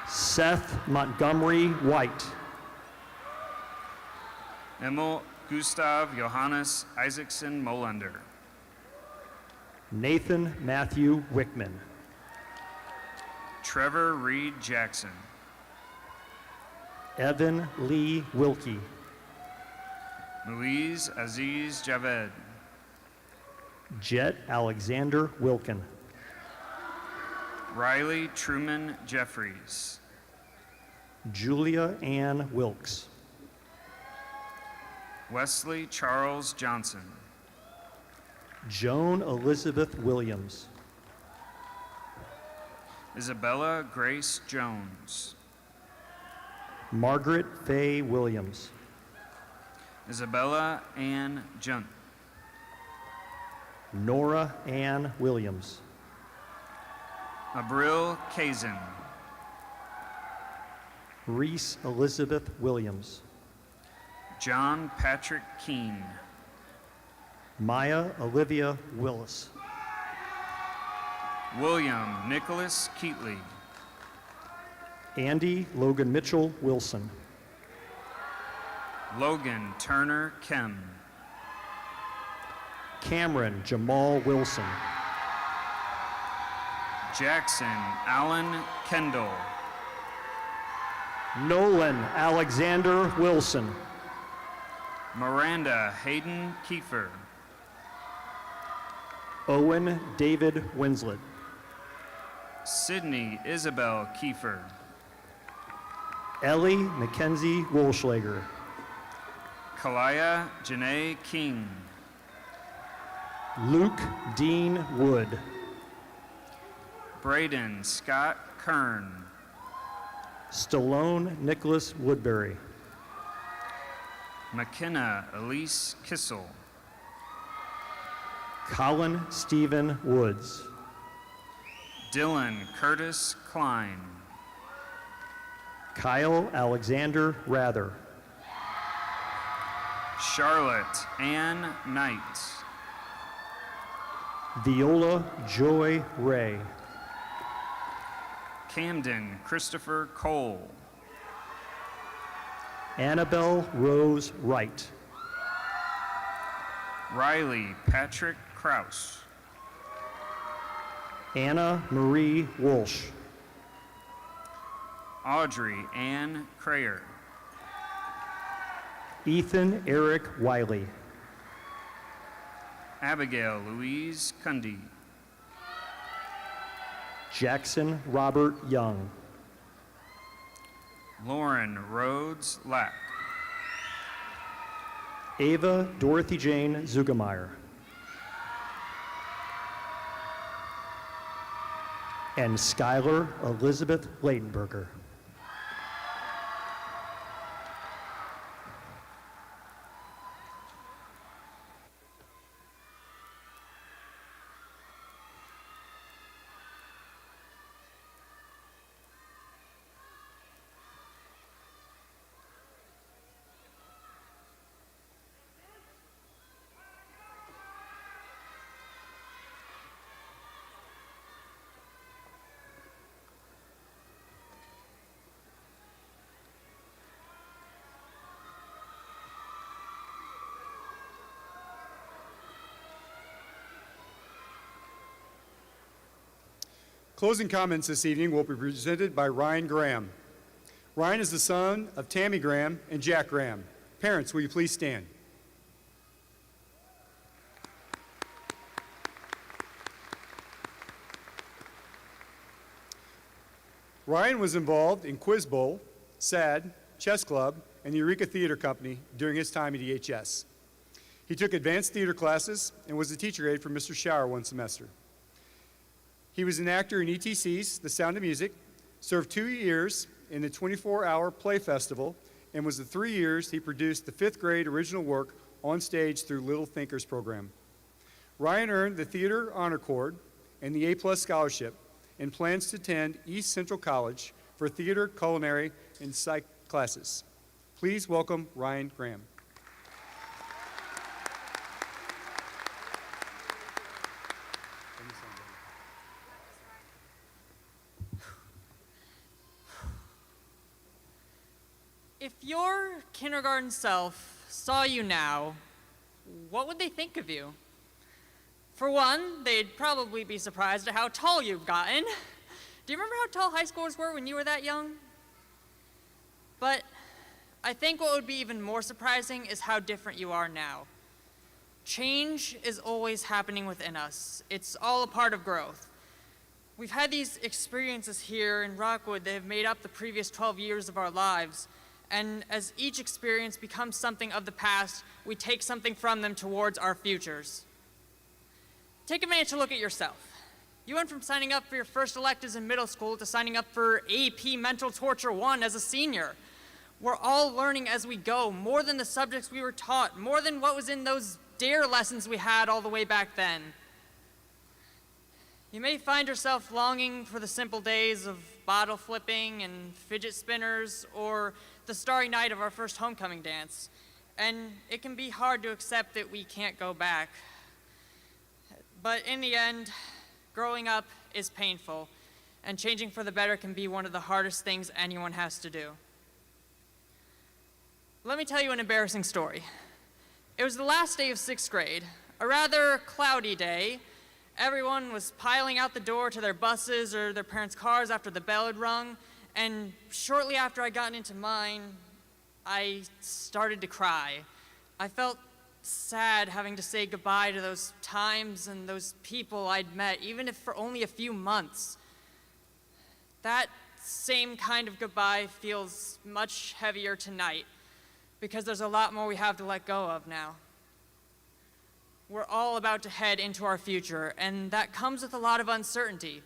S5: Seth Montgomery White.
S6: Emil Gustav Johannes Isaacson Molander.
S5: Nathan Matthew Wickman.
S6: Trevor Reed Jackson.
S5: Evan Lee Wilkie.
S6: Louise Aziz Javed.
S5: Jet Alexander Wilkin.
S6: Riley Truman Jeffries.
S5: Julia Ann Wilkes.
S6: Wesley Charles Johnson.
S5: Joan Elizabeth Williams.
S6: Isabella Grace Jones.
S5: Margaret Faye Williams.
S6: Isabella Ann Junt.
S5: Nora Ann Williams.
S6: Abril Kazin.
S5: Reese Elizabeth Williams.
S6: John Patrick Keene.
S5: Maya Olivia Willis.
S6: William Nicholas Keatley.
S5: Andy Logan Mitchell Wilson.
S6: Logan Turner Kem.
S5: Cameron Jamal Wilson.
S6: Jackson Allen Kendall.
S5: Nolan Alexander Wilson.
S6: Miranda Hayden Kiefer.
S5: Owen David Winslet.
S6: Sydney Isabel Kiefer.
S5: Ellie Mackenzie Wolschlager.
S6: Kalaya Janae King.
S5: Luke Dean Wood.
S6: Braden Scott Kern.
S5: Stallone Nicholas Woodbury.
S6: McKenna Elise Kissel.
S5: Colin Stephen Woods.
S6: Dylan Curtis Klein.
S5: Kyle Alexander Rather.
S6: Charlotte Ann Knight.
S5: Viola Joy Ray.
S6: Camden Christopher Cole.
S5: Annabelle Rose Wright.
S6: Riley Patrick Kraus.
S5: Anna Marie Walsh.
S6: Audrey Ann Crayer.
S5: Ethan Eric Wiley.
S6: Abigail Louise Cundy.
S5: Jackson Robert Young.
S6: Lauren Rhodes Lack.
S5: Ava Dorothy Jane Zugemeyer. And Skylar Elizabeth Leightenberger.
S1: Closing comments this evening will be presented by Ryan Graham. Ryan is the son of Tammy Graham and Jack Graham. Parents, will you please stand? Ryan was involved in Quiz Bowl, SAD, Chess Club, and the Eureka Theater Company during his time at EHS. He took advanced theater classes and was a teacher aide for Mr. Shower one semester. He was an actor in ETC's The Sound of Music, served 2 years in the 24-hour play festival, and was the 3 years he produced the 5th grade original work on stage through Little Thinkers program. Ryan earned the Theater Honor Cord and the A+ Scholarship, and plans to attend East Central College for theater, culinary, and psych classes. Please welcome Ryan Graham.
S7: If your kindergarten self saw you now, what would they think of you? For one, they'd probably be surprised at how tall you've gotten. Do you remember how tall high schoolers were when you were that young? But I think what would be even more surprising is how different you are now. Change is always happening within us. It's all a part of growth. We've had these experiences here in Rockwood that have made up the previous 12 years of our lives. And as each experience becomes something of the past, we take something from them towards our futures. Take a minute to look at yourself. You went from signing up for your first electives in middle school to signing up for AP Mental Torture 1 as a senior. We're all learning as we go, more than the subjects we were taught, more than what was in those DARE lessons we had all the way back then. You may find yourself longing for the simple days of bottle flipping and fidget spinners, or the starry night of our first homecoming dance. And it can be hard to accept that we can't go back. But in the end, growing up is painful, and changing for the better can be one of the hardest things anyone has to do. Let me tell you an embarrassing story. It was the last day of 6th grade, a rather cloudy day. Everyone was piling out the door to their buses or their parents' cars after the bell had rung, and shortly after I got into mine, I started to cry. I felt sad having to say goodbye to those times and those people I'd met, even if for only a few months. That same kind of goodbye feels much heavier tonight, because there's a lot more we have to let go of now. We're all about to head into our future, and that comes with a lot of uncertainty.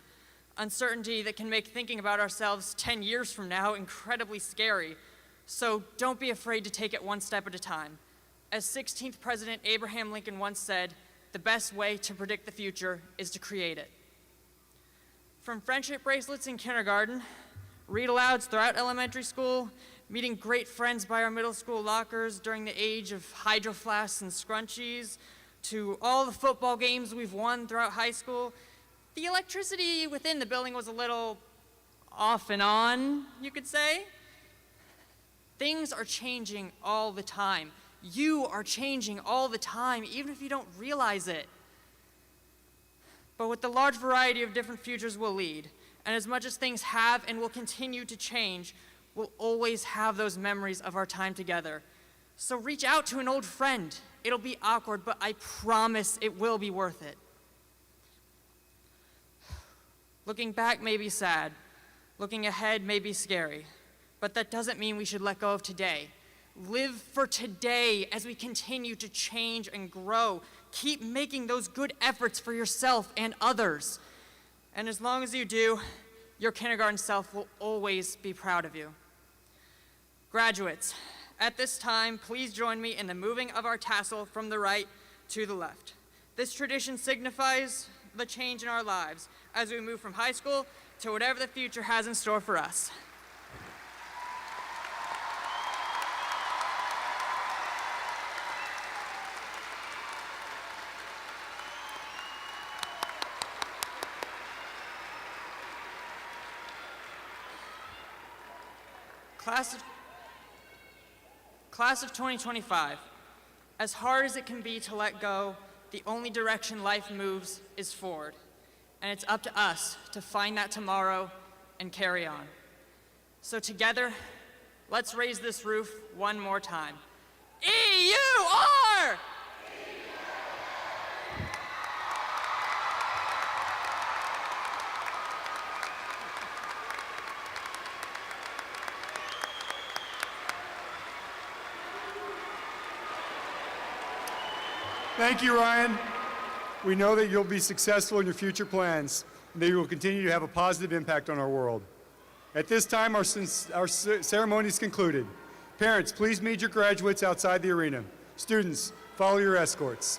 S7: Uncertainty that can make thinking about ourselves 10 years from now incredibly scary. So don't be afraid to take it one step at a time. As 16th President Abraham Lincoln once said, the best way to predict the future is to create it. From friendship bracelets in kindergarten, read-alouds throughout elementary school, meeting great friends by our middle school lockers during the age of hydro flasks and scrunchies, to all the football games we've won throughout high school, the electricity within the building was a little off and on, you could say. Things are changing all the time. You are changing all the time, even if you don't realize it. But with the large variety of different futures we'll lead, and as much as things have and will continue to change, we'll always have those memories of our time together. So reach out to an old friend. It'll be awkward, but I promise it will be worth it. Looking back may be sad. Looking ahead may be scary. But that doesn't mean we should let go of today. Live for today as we continue to change and grow. Keep making those good efforts for yourself and others. And as long as you do, your kindergarten self will always be proud of you. Graduates, at this time, please join me in the moving of our tassel from the right to the left. This tradition signifies the change in our lives as we move from high school to whatever the future has in store for us. Class of 2025, as hard as it can be to let go, the only direction life moves is forward. And it's up to us to find that tomorrow and carry on. So together, let's raise this roof one more time. EUR!
S1: Thank you, Ryan. We know that you'll be successful in your future plans, and that you will continue to have a positive impact on our world. At this time, our ceremony is concluded. Parents, please meet your graduates outside the arena. Students, follow your escorts.